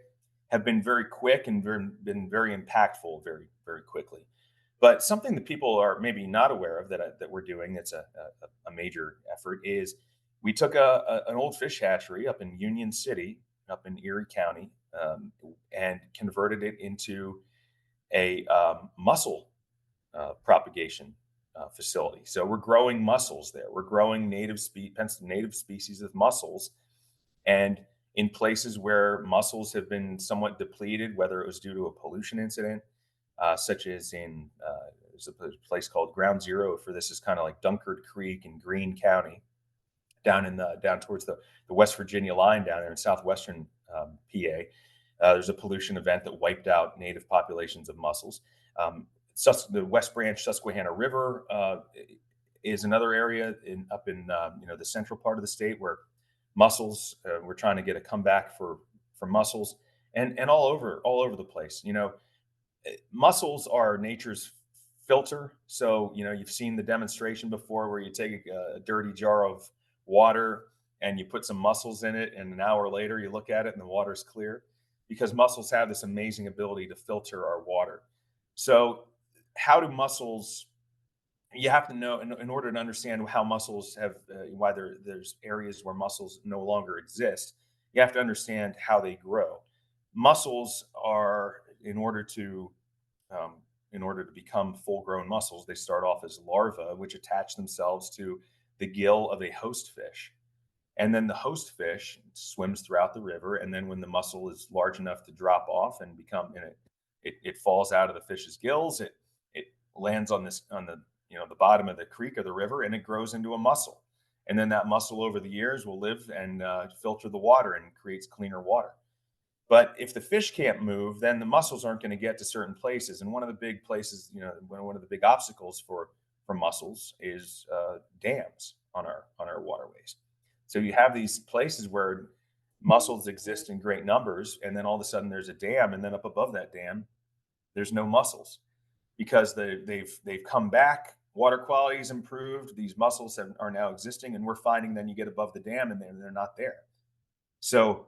have been very quick and been very impactful very, very quickly. But something that people are maybe not aware of that we're doing, that's a major effort, is we took an old fish hatchery up in Union City, up in Erie County, and converted it into a mussel propagation facility. So we're growing mussels there. We're growing native species of mussels, and in places where mussels have been somewhat depleted, whether it was due to a pollution incident, such as there's a place called Ground Zero for this, is kind of like Dunkard Creek in Greene County, down towards the West Virginia line down there in southwestern PA. There's a pollution event that wiped out native populations of mussels. The West Branch Susquehanna River is another area up in the central part of the state where mussels. We're trying to get a comeback for mussels, and all over the place. Mussels are nature's filter. So you've seen the demonstration before where you take a dirty jar of water and you put some mussels in it, and an hour later you look at it and the water's clear, because mussels have this amazing ability to filter our water. So how do mussels you have to know, in order to understand how mussels have why there's areas where mussels no longer exist, you have to understand how they grow. Mussels are, um, in order to become full grown mussels, they start off as larvae which attach themselves to the gill of a host fish, and then the host fish swims throughout the river, and then when the mussel is large enough to drop off and become in it falls out of the fish's gills. It lands on the bottom of the creek or the river, and it grows into a mussel. And then that mussel over the years will live and filter the water and creates cleaner water. But if the fish can't move, then the mussels aren't going to get to certain places. And one of the big places, one of the big obstacles for mussels is dams on our waterways. So you have these places where mussels exist in great numbers, and then all of a sudden there's a dam, and then up above that dam, there's no mussels because they've come back. Water quality has improved. These mussels are now existing, and we're finding then you get above the dam and they're not there. So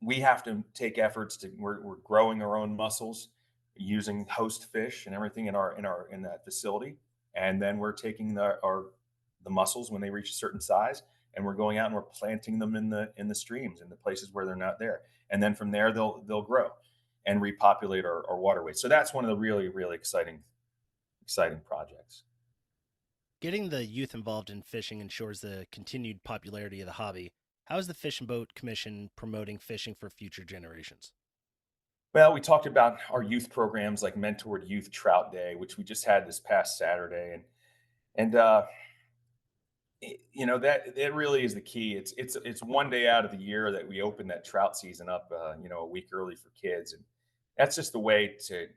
we have to take efforts to we're growing our own mussels using host fish and everything in that facility, and then we're taking the mussels when they reach a certain size, and we're going out and we're planting them in the streams in the places where they're not there, and then from there they'll grow and repopulate our waterways. So that's one of the really, really exciting projects. Getting the youth involved in fishing ensures the continued popularity of the hobby. How is the Fish and Boat Commission promoting fishing for future generations? Well, we talked about our youth programs like Mentored Youth Trout Day, which we just had this past Saturday, and That it really is the key. It's one day out of the year that we open that trout season up, a week early for kids, and that's just the way to,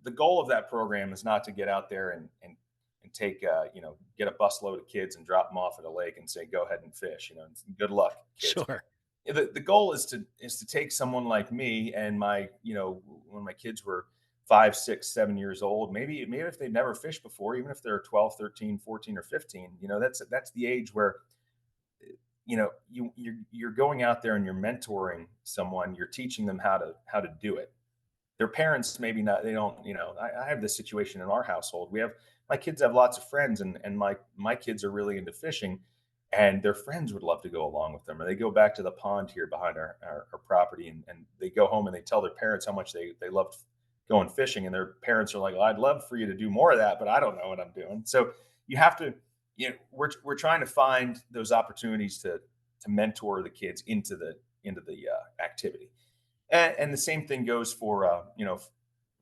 the goal of that program is not to get out there and take, get a busload of kids and drop them off at a lake and say, go ahead and fish, and good luck, kids. Sure. The goal is to take someone like me and when my kids were 5, 6, 7 years old, maybe if they've never fished before, even if they're 12, 13, 14, or 15, that's the age where you're going out there and you're mentoring someone, you're teaching them how to do it. Their parents maybe not, they don't, I have this situation in our household. My kids have lots of friends, and my kids are really into fishing, and their friends would love to go along with them, or they go back to the pond here behind our property, and they go home and they tell their parents how much they loved going fishing, and their parents are like, well, I'd love for you to do more of that, but I don't know what I'm doing. So you have to, we're trying to find those opportunities to mentor the kids into the activity. And the same thing goes for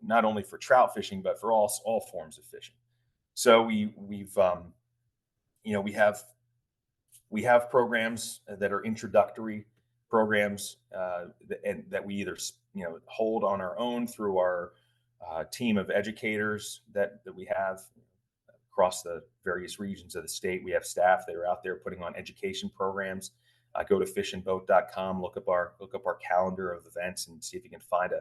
not only for trout fishing, but for all forms of fishing. So we have programs that are introductory programs, that we either hold on our own through our team of educators that we have across the various regions of the state. We have staff that are out there putting on education programs. Go to fishandboat.com, look up our calendar of events, and see if you can find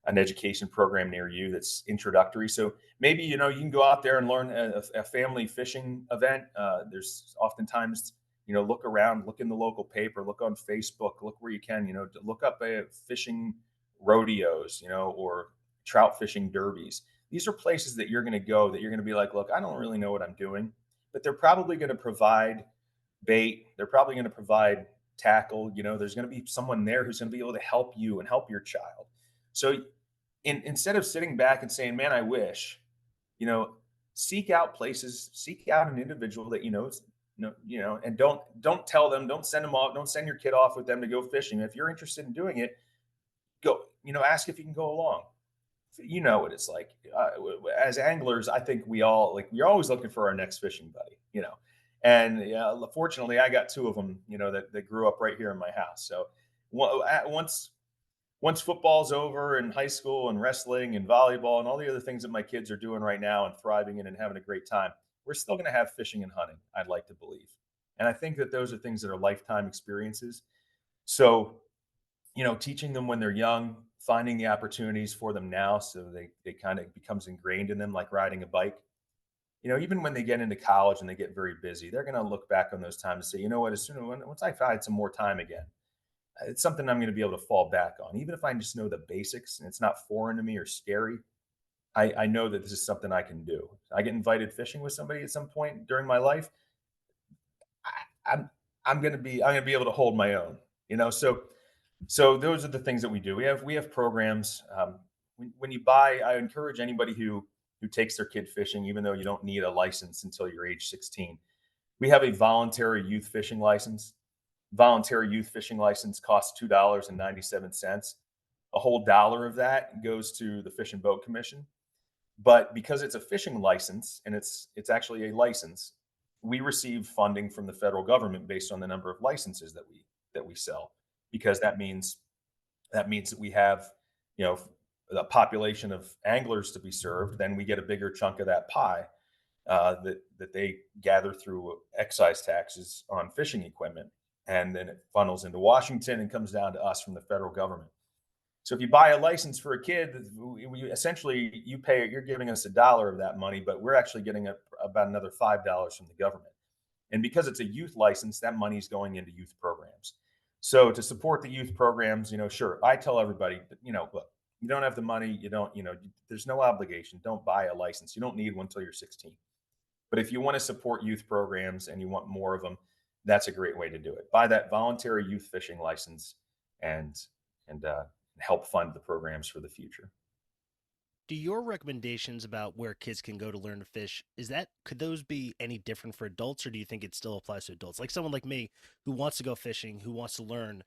an education program near you that's introductory. So maybe you can go out there and learn a family fishing event. There's oftentimes, look around, look in the local paper, look on Facebook, look where you can, look up fishing rodeos, or trout fishing derbies. These are places that you're going to go, that you're going to be like, look, I don't really know what I'm doing, but they're probably going to provide bait. They're probably going to provide tackle. There's going to be someone there who's going to be able to help you and help your child. So instead of sitting back and saying, man, I wish, seek out places, seek out an individual that and don't tell them, don't send them off, don't send your kid off with them to go fishing. If you're interested in doing it, go, ask if you can go along. You know what it's like. As anglers, I think we're always looking for our next fishing buddy. And fortunately, I got two of them, that grew up right here in my house. So once football's over, and high school and wrestling and volleyball and all the other things that my kids are doing right now and thriving in and having a great time, we're still going to have fishing and hunting, I'd like to believe. And I think that those are things that are lifetime experiences. So, teaching them when they're young, finding the opportunities for them now, so they kind of becomes ingrained in them, like riding a bike. Even when they get into college and they get very busy, they're going to look back on those times and say, you know what, once I find some more time again, it's something I'm going to be able to fall back on. Even if I just know the basics and it's not foreign to me or scary, I know that this is something I can do. I get invited fishing with somebody at some point during my life. I'm going to be able to hold my own. So those are the things that we do. We have programs. When you buy, I encourage anybody who takes their kid fishing, even though you don't need a license until you're age 16. We have a voluntary youth fishing license. Voluntary youth fishing license costs $2.97. A whole dollar of that goes to the Fish and Boat Commission. But because it's a fishing license, and it's actually a license, we receive funding from the federal government based on the number of licenses that we sell, because that means that we have, a population of anglers to be served. Then we get a bigger chunk of that pie, that they gather through excise taxes on fishing equipment, and then it funnels into Washington and comes down to us from the federal government. So if you buy a license for a kid, essentially you're giving us a dollar of that money, but we're actually getting about another $5 from the government. And because it's a youth license, that money is going into youth programs. So to support the youth programs, sure, I tell everybody, look, you don't have the money, there's no obligation. Don't buy a license. You don't need one until you're 16. But if you want to support youth programs and you want more of them, that's a great way to do it. Buy that voluntary youth fishing license, and help fund the programs for the future. Do your recommendations about where kids can go to learn to fish, could those be any different for adults, or do you think it still applies to adults? Like someone like me who wants to go fishing, who wants to learn,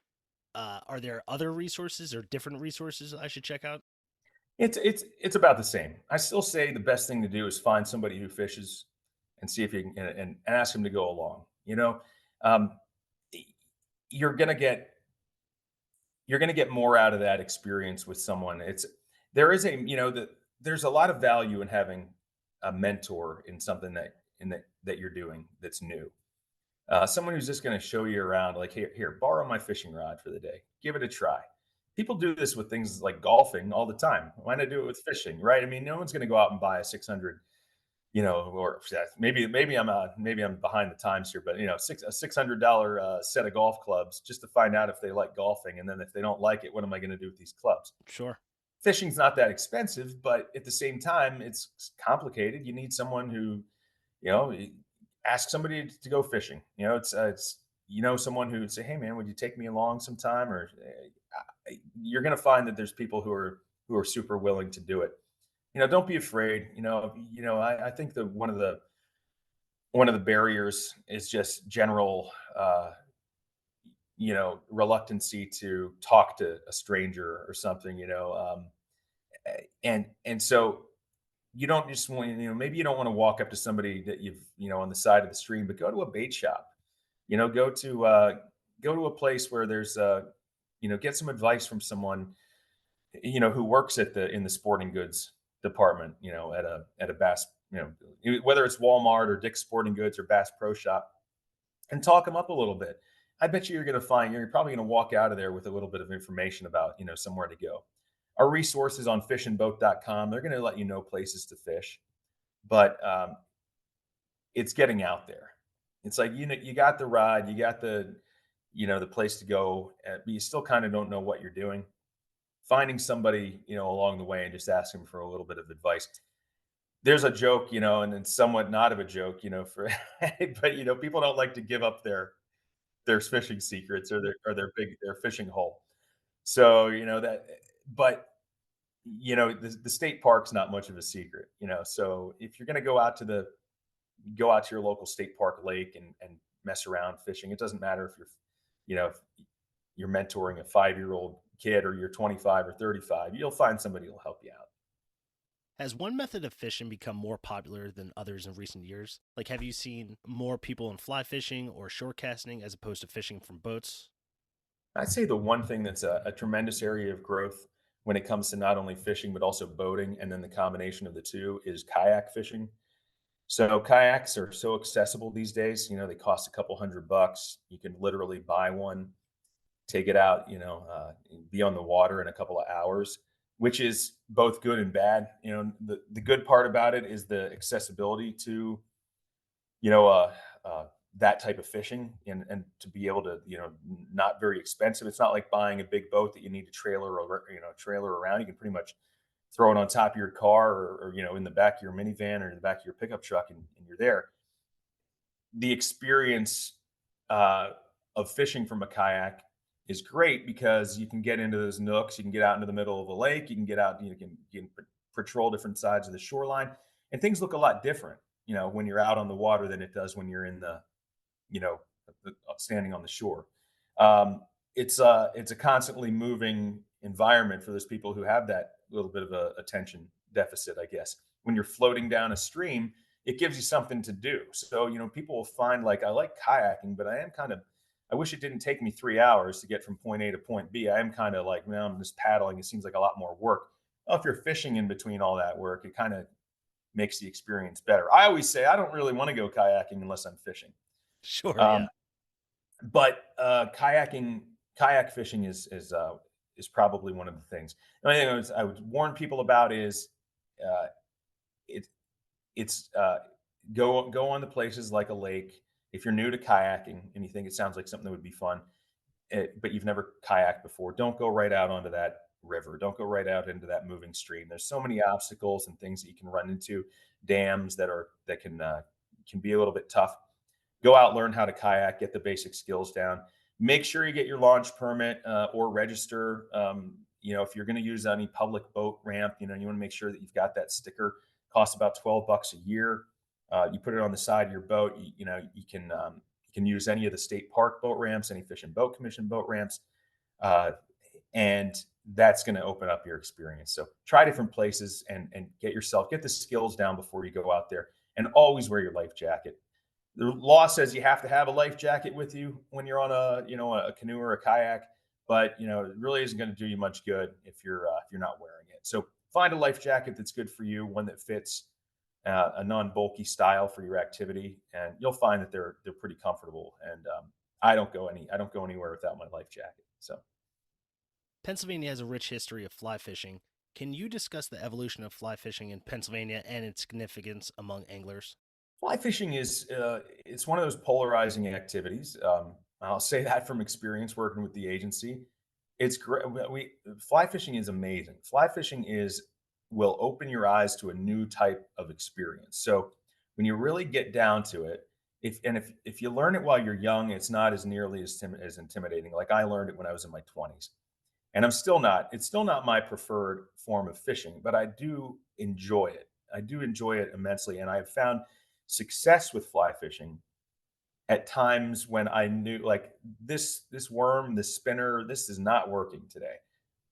are there other resources or different resources I should check out? It's about the same. I still say the best thing to do is find somebody who fishes, and see if you can, and ask them to go along. Um, you're gonna get more out of that experience with someone. There is a there's a lot of value in having a mentor in something that you're doing that's new. Someone who's just going to show you around, like, here, borrow my fishing rod for the day. Give it a try. People do this with things like golfing all the time. Why not do it with fishing, right? I mean, no one's going to go out and buy a 600, or maybe I'm behind the times here, but a $600 set of golf clubs just to find out if they like golfing, and then if they don't like it, what am I going to do with these clubs? Sure. Fishing's not that expensive, but at the same time, it's complicated. You need someone who, you know, ask somebody to go fishing. It's someone who would say, "Hey, man, would you take me along sometime?" Or you're going to find that there's people who are super willing to do it. Don't be afraid. I think that one of the barriers is just general, reluctancy to talk to a stranger or something. And so you don't just want, maybe you don't want to walk up to somebody that you've, on the side of the stream, but go to a bait shop. Go to a place where there's get some advice from someone who works in the sporting goods department, at a Bass, whether it's Walmart or Dick's Sporting Goods or Bass Pro Shop, and talk them up a little bit. I bet you're probably going to walk out of there with a little bit of information about, somewhere to go. Our resources on fishandboat.com, they're going to let you know places to fish, but it's getting out there. It's like, you got the ride, you got the place to go, but you still kind of don't know what you're doing. Finding somebody, along the way and just asking for a little bit of advice. There's a joke, and it's somewhat not of a joke, for but people don't like to give up their fishing secrets or their fishing hole. So, but the state park's not much of a secret. So if you're going to go out to your local state park lake and mess around fishing, it doesn't matter if you're mentoring a 5-year-old kid or you're 25 or 35, you'll find somebody who'll help you out. Has one method of fishing become more popular than others in recent years? Like, have you seen more people in fly fishing or shore casting as opposed to fishing from boats? I'd say the one thing that's a tremendous area of growth when it comes to not only fishing, but also boating, and then the combination of the two, is kayak fishing. So kayaks are so accessible these days. They cost a couple $100. You can literally buy one, take it out, be on the water in a couple of hours, which is both good and bad. The good part about it is the accessibility to, you know, uh, uh, that type of fishing, and to be able to, not very expensive. It's not like buying a big boat that you need to trailer around. You can pretty much throw it on top of your car, or in the back of your minivan or in the back of your pickup truck, and you're there. The experience uh, of fishing from a kayak is great because you can get into those nooks. You can get out into the middle of a lake. You can get out. You can patrol different sides of the shoreline, and things look a lot different. When you're out on the water than it does when you're in you know standing on the shore. It's a constantly moving environment for those people who have that little bit of a attention deficit, I guess. When you're floating down a stream, it gives you something to do. So, people will find, like, I like kayaking, but I wish it didn't take me 3 hours to get from point A to point B. I am kind of like, man, I'm just paddling. It seems like a lot more work. Well, if you're fishing in between all that work, it kind of makes the experience better. I always say I don't really want to go kayaking unless I'm fishing. Sure, Um, yeah. but kayak fishing is probably one of the things. The only thing I would warn people about is uh, it it's go on the places like a lake. If you're new to kayaking and you think it sounds like something that would be fun, but you've never kayaked before, don't go right out onto that river. Don't go right out into that moving stream. There's so many obstacles and things that you can run into, dams that can be a little bit tough. Go out, learn how to kayak, get the basic skills down. Make sure you get your launch permit, or register. If you're going to use any public boat ramp, you want to make sure that you've got that sticker. Costs about $12 a year. You put it on the side of your boat. You can use any of the state park boat ramps, any Fish and Boat Commission boat ramps, uh, and that's going to open up your experience. So try different places and get the skills down before you go out there. and always wear your life jacket. The law says you have to have a life jacket with you when you're on a canoe or a kayak, but it really isn't going to do you much good if you're not wearing it. So find a life jacket that's good for you, one that fits a non-bulky style for your activity, and you'll find that they're pretty comfortable. And I don't go anywhere without my life jacket. So Pennsylvania has a rich history of fly fishing. Can you discuss the evolution of fly fishing in Pennsylvania and its significance among anglers? fly fishing is it's one of those polarizing activities. I'll say that from experience working with the agency. It's great. Fly fishing is amazing. Fly fishing is will open your eyes to a new type of experience. So when you really get down to it, if you learn it while you're young, it's not as nearly as intimidating. Like I learned it when I was in my 20s, and I'm still not. It's still not my preferred form of fishing, but I do enjoy it. I do enjoy it immensely, and I've found success with fly fishing at times when I knew like this worm, this spinner, this is not working today.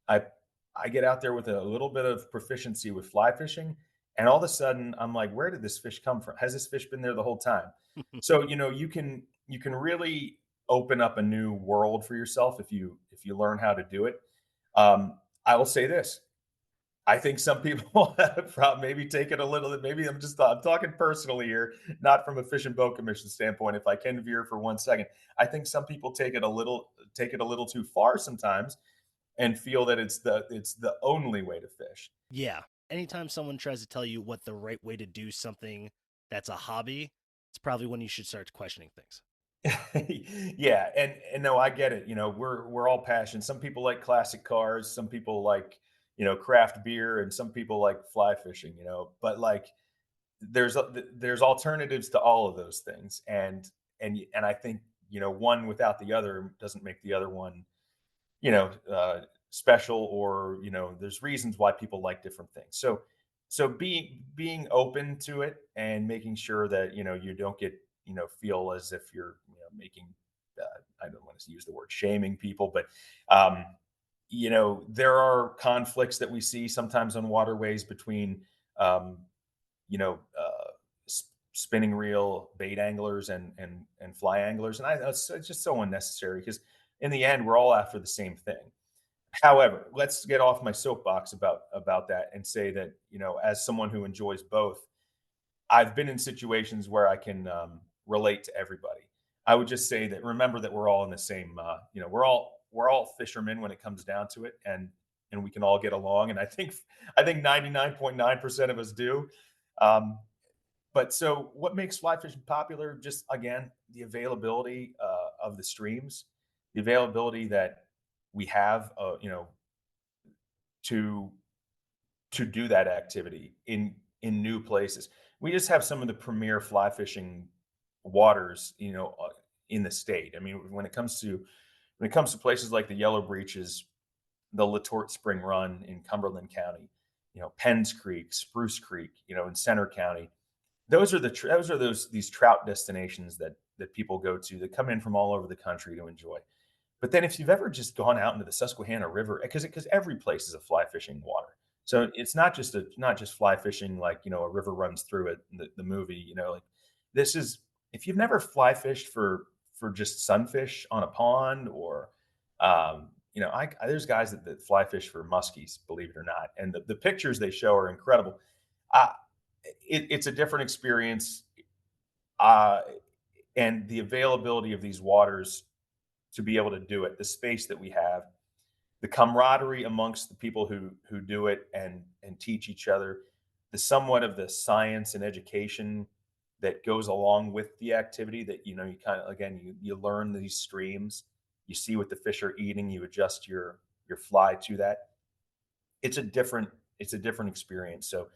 I I get out there with a little bit of proficiency with fly fishing, and all of a sudden I'm like, where did this fish come from? Has this fish been there the whole time? So you can really open up a new world for yourself if you learn how to do it. I will say this: I think some people maybe take it a little. Maybe I'm talking personally here, not from a fish and boat commission standpoint. If I can veer for 1 second, I think some people take it a little too far sometimes, and feel that it's the only way to fish. Yeah. Anytime someone tries to tell you what the right way to do something that's a hobby, it's probably when you should start questioning things. Yeah, and no, I get it. We're all passionate. Some people like classic cars, some people like craft beer, and some people like fly fishing. But like there's alternatives to all of those things, and I think one without the other doesn't make the other one special, or there's reasons why people like different things. So being open to it and making sure that you don't get feel as if you're making I don't want to use the word shaming people, but um there are conflicts that we see sometimes on waterways between um you know spinning reel bait anglers and fly anglers, and it's just so unnecessary, because in the end we're all after the same thing. However, let's get off my soapbox about that and say that as someone who enjoys both, I've been in situations where I can relate to everybody. I would just say that remember that we're all in the same. We're all fishermen when it comes down to it, and we can all get along. And I think 99.9% of us do. Um, but so, what makes fly fishing popular? Just again, the availability of the streams, the availability that we have, to do that activity in new places. We just have some of the premier fly fishing waters, in the state. I mean, when it comes to places like the Yellow Breeches, the Latort Spring Run in Cumberland County, Penns Creek, Spruce Creek, in Center County. Those are these trout destinations that people go to, that come in from all over the country to enjoy. But then if you've ever just gone out into the Susquehanna River, because every place is a fly fishing water. So it's not just fly fishing like a river runs through it, the movie, like this is if you've never fly fished for just sunfish on a pond, or there's guys that fly fish for muskies, believe it or not, and the pictures they show are incredible. Uh, it's a different experience, uh, and the availability of these waters to be able to do it, the space that we have, the camaraderie amongst the people who do it and teach each other, the somewhat of the science and education that goes along with the activity, that you kind of again you learn these streams, you see what the fish are eating, you adjust your fly to that. It's a different experience. So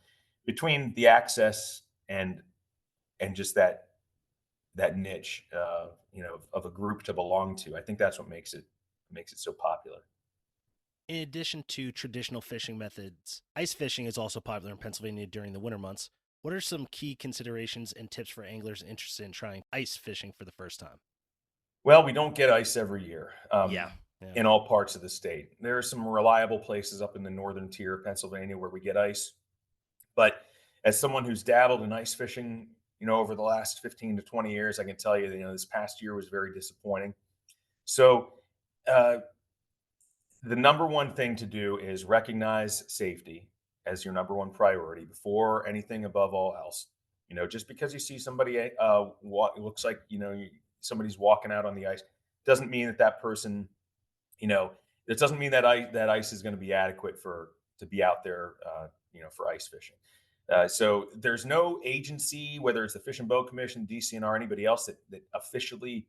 between the access and just that niche, of a group to belong to, I think that's what makes it so popular. In addition to traditional fishing methods, ice fishing is also popular in Pennsylvania during the winter months. What are some key considerations and tips for anglers interested in trying ice fishing for the first time? Well, we don't get ice every year, Yeah, yeah. in all parts of the state. There are some reliable places up in the northern tier of Pennsylvania where we get ice, but as someone who's dabbled in ice fishing over the last 15 to 20 years, I can tell you, this past year was very disappointing. So, uh, the number one thing to do is recognize safety as your number one priority before anything above all else. Just because you see somebody walk, it looks like somebody's walking out on the ice, doesn't mean that that person, you know, it doesn't mean that ice is going to be adequate for to be out there, for ice fishing. So there's no agency, whether it's the Fish and Boat Commission, DCNR, anybody else that officially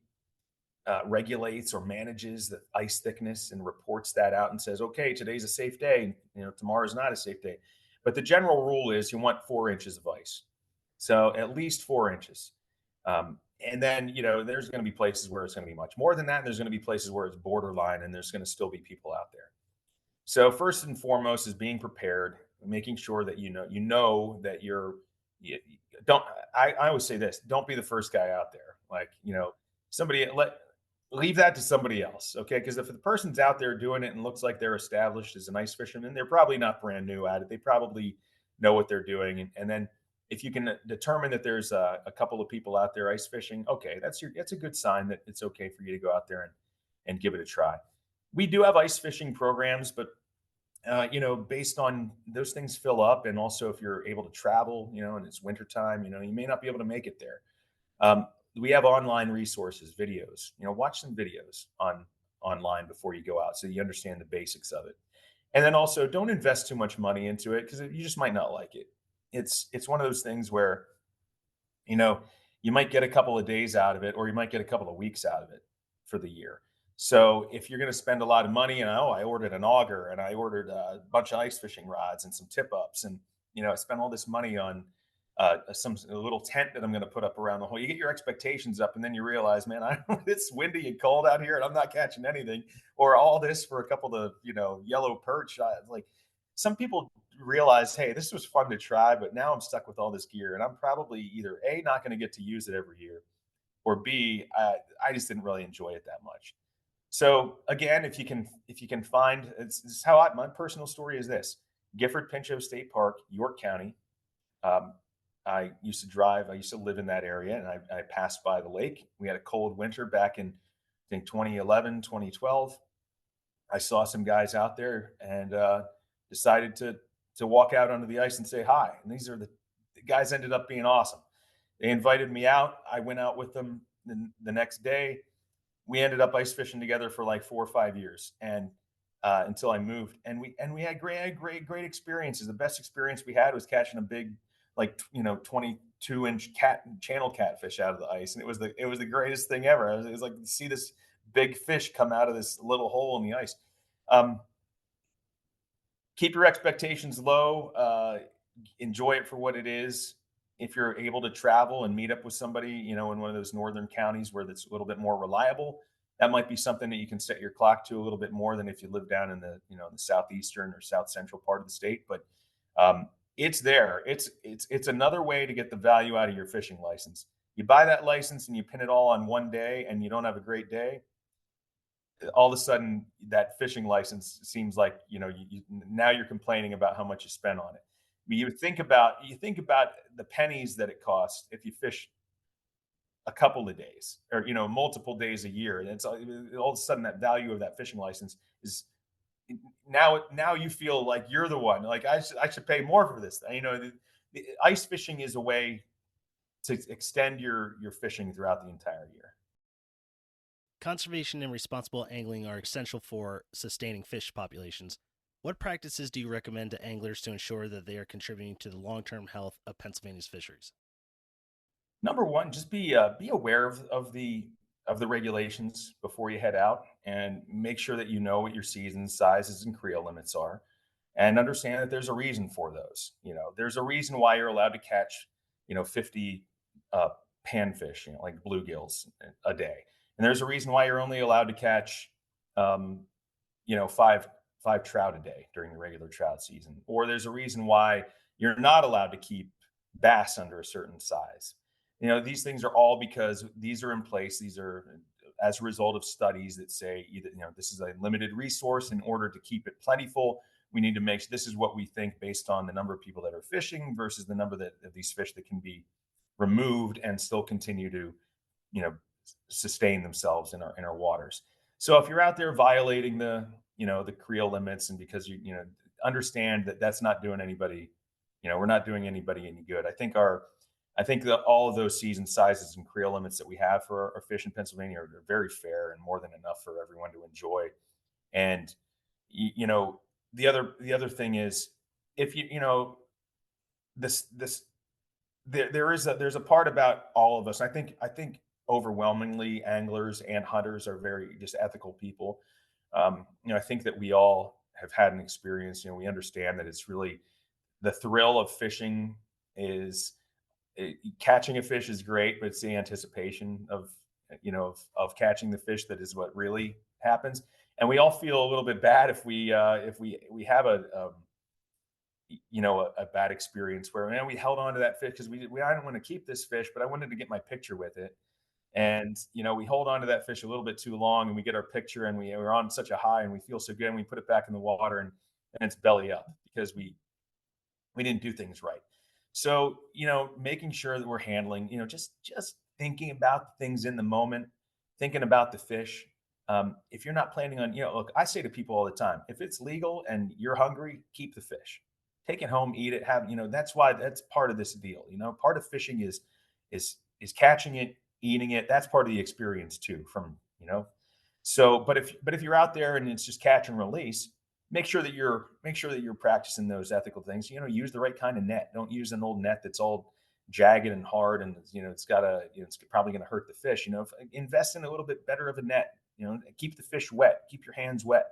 regulates or manages the ice thickness and reports that out and says, okay, today's a safe day. Tomorrow's not a safe day. But the general rule is you want 4 inches of ice. So at least 4 inches. And then, there's going to be places where it's going to be much more than that. And there's going to be places where it's borderline and there's going to still be people out there. So first and foremost is being prepared, making sure that that you don't. I always say this: don't be the first guy out there. Like somebody leave that to somebody else, okay? Because if the person's out there doing it and looks like they're established as an ice fisherman, they're probably not brand new at it. They probably know what they're doing, and then if you can determine that there's a couple of people out there ice fishing, okay, that's a good sign that it's okay for you to go out there and give it a try. We do have ice fishing programs, but based on those things fill up, and also if you're able to travel, and it's wintertime, you may not be able to make it there. We have online resources, videos. Watch some videos online before you go out, so you understand the basics of it. And then also, don't invest too much money into it because you just might not like it. It's one of those things where you know you might get a couple of days out of it, or you might get a couple of weeks out of it for the year. So if you're going to spend a lot of money, and I ordered an auger, and I ordered a bunch of ice fishing rods and some tip ups, and I spent all this money on a little tent that I'm going to put up around the hole. You get your expectations up, and then you realize, man, it's windy and cold out here, and I'm not catching anything. Or all this for a couple of yellow perch. Like some people realize, hey, this was fun to try, but now I'm stuck with all this gear, and I'm probably either A, not going to get to use it every year, or B, I just didn't really enjoy it that much. So again, if you can find, it's how my personal story is this: Gifford Pinchot State Park, York County. Um, I used to drive. I used to live in that area, and I passed by the lake. We had a cold winter back in, I think, 2011, 2012. I saw some guys out there and decided to walk out onto the ice and say hi. And the guys ended up being awesome. They invited me out. I went out with them the next day. We ended up ice fishing together for like 4 or 5 years, and until I moved. And we had great experiences. The best experience we had was catching a big, like 22-inch channel catfish out of the ice, and it was the greatest thing ever. It was like to see this big fish come out of this little hole in the ice. Um, Keep your expectations low. Enjoy it for what it is. If you're able to travel and meet up with somebody, in one of those northern counties where that's a little bit more reliable, that might be something that you can set your clock to a little bit more than if you live down in the southeastern or south central part of the state. But it's there. It's another way to get the value out of your fishing license. You buy that license and you pin it all on one day, and you don't have a great day. All of a sudden, that fishing license seems like now you're complaining about how much you spent on it. You think about the pennies that it costs if you fish a couple of days, or multiple days a year, and it's all of a sudden that value of that fishing license is now you feel like you're the one, like I should pay more for this. The ice fishing is a way to extend your fishing throughout the entire year. Conservation and responsible angling are essential for sustaining fish populations. What practices do you recommend to anglers to ensure that they are contributing to the long-term health of Pennsylvania's fisheries? Number one, just be aware of the regulations before you head out, and make sure that you know what your season sizes and creel limits are, and understand that there's a reason for those. There's a reason why you're allowed to catch 50 uh, panfish, like bluegills a day, and there's a reason why you're only allowed to catch um, five trout a day during the regular trout season, or there's a reason why you're not allowed to keep bass under a certain size. These things are all because these are in place. These are as a result of studies that say either this is a limited resource. In order to keep it plentiful, we need to this is what we think based on the number of people that are fishing versus the number of these fish that can be removed and still continue to, you know, sustain themselves in our waters. So if you're out there violating the, the creel limits, and because understand that that's not doing anybody, we're not doing anybody any good. I think that all of those season sizes and creel limits that we have for our fish in Pennsylvania are very fair and more than enough for everyone to enjoy. And you know, the other thing is, if this there's a part about all of us. I think overwhelmingly anglers and hunters are very just ethical people. I think that we all have had an experience. We understand that it's really the thrill of fishing is catching a fish is great, but it's the anticipation of of catching the fish that is what really happens. And we all feel a little bit bad if we have a bad experience where, man, we held on to that fish because I don't want to keep this fish, but I wanted to get my picture with it. And we hold on to that fish a little bit too long, and we get our picture, and we're on such a high, and we feel so good, and we put it back in the water, and it's belly up because we didn't do things right. So making sure that we're handling, just thinking about things in the moment, thinking about the fish. If you're not planning on, look, I say to people all the time, if it's legal and you're hungry, keep the fish, take it home, eat it, that's part of this deal. Part of fishing is catching it, eating it. That's part of the experience too. So, but if you're out there and it's just catch and release, make sure that you're practicing those ethical things. Use the right kind of net. Don't use an old net that's all jagged and hard, and it's it's probably going to hurt the fish. Invest in a little bit better of a net. Keep the fish wet, keep your hands wet.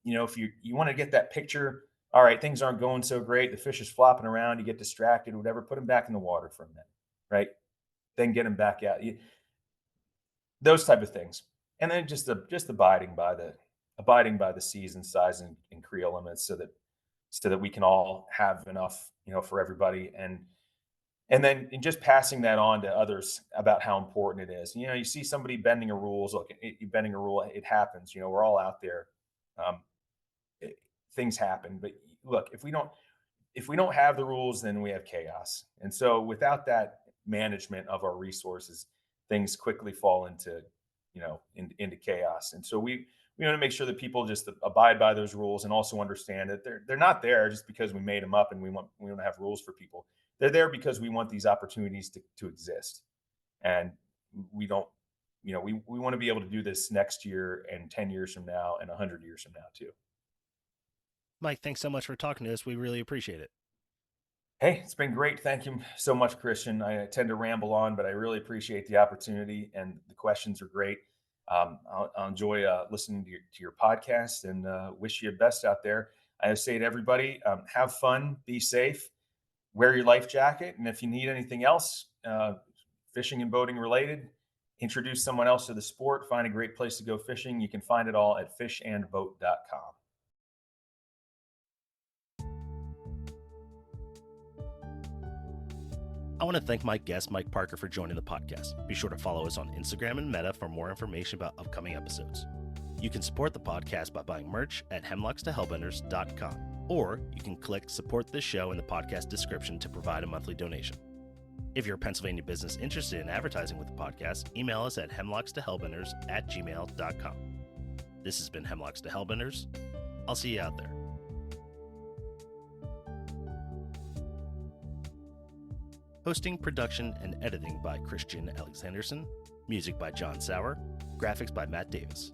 If you want to get that picture, all right, things aren't going so great, the fish is flopping around, you get distracted, whatever, put them back in the water for a minute, right? Then get them back out. Those type of things. And then just abiding by the season size and creel limits, so that we can all have enough, for everybody. And then just passing that on to others about how important it is. You see somebody bending a rules. Look, bending a rule, it happens. We're all out there. Um, Things happen, but look, if we don't have the rules, then we have chaos. And so without that management of our resources, things quickly fall into chaos. And so we want to make sure that people just abide by those rules, and also understand that they're not there just because we made them up and we want to have rules for people. They're there because we want these opportunities to exist. And we don't, we want to be able to do this next year, and 10 years from now, and 100 years from now too. Mike, thanks so much for talking to us. We really appreciate it. Hey, it's been great. Thank you so much, Christian. I tend to ramble on, but I really appreciate the opportunity, and the questions are great. I'll enjoy listening to your podcast, and wish you the best out there. I say to everybody, have fun, be safe, wear your life jacket, and if you need anything else, fishing and boating related, introduce someone else to the sport, find a great place to go fishing. You can find it all at fishandboat.com. I want to thank my guest, Mike Parker, for joining the podcast. Be sure to follow us on Instagram and Meta for more information about upcoming episodes. You can support the podcast by buying merch at hemlockstohellbenders.com, or you can click support this show in the podcast description to provide a monthly donation. If you're a Pennsylvania business interested in advertising with the podcast, email us at hemlockstohellbenders@gmail.com. This has been Hemlocks to Hellbenders. I'll see you out there. Hosting, production, and editing by Christian Alexanderson. Music by John Sauer. Graphics by Matt Davis.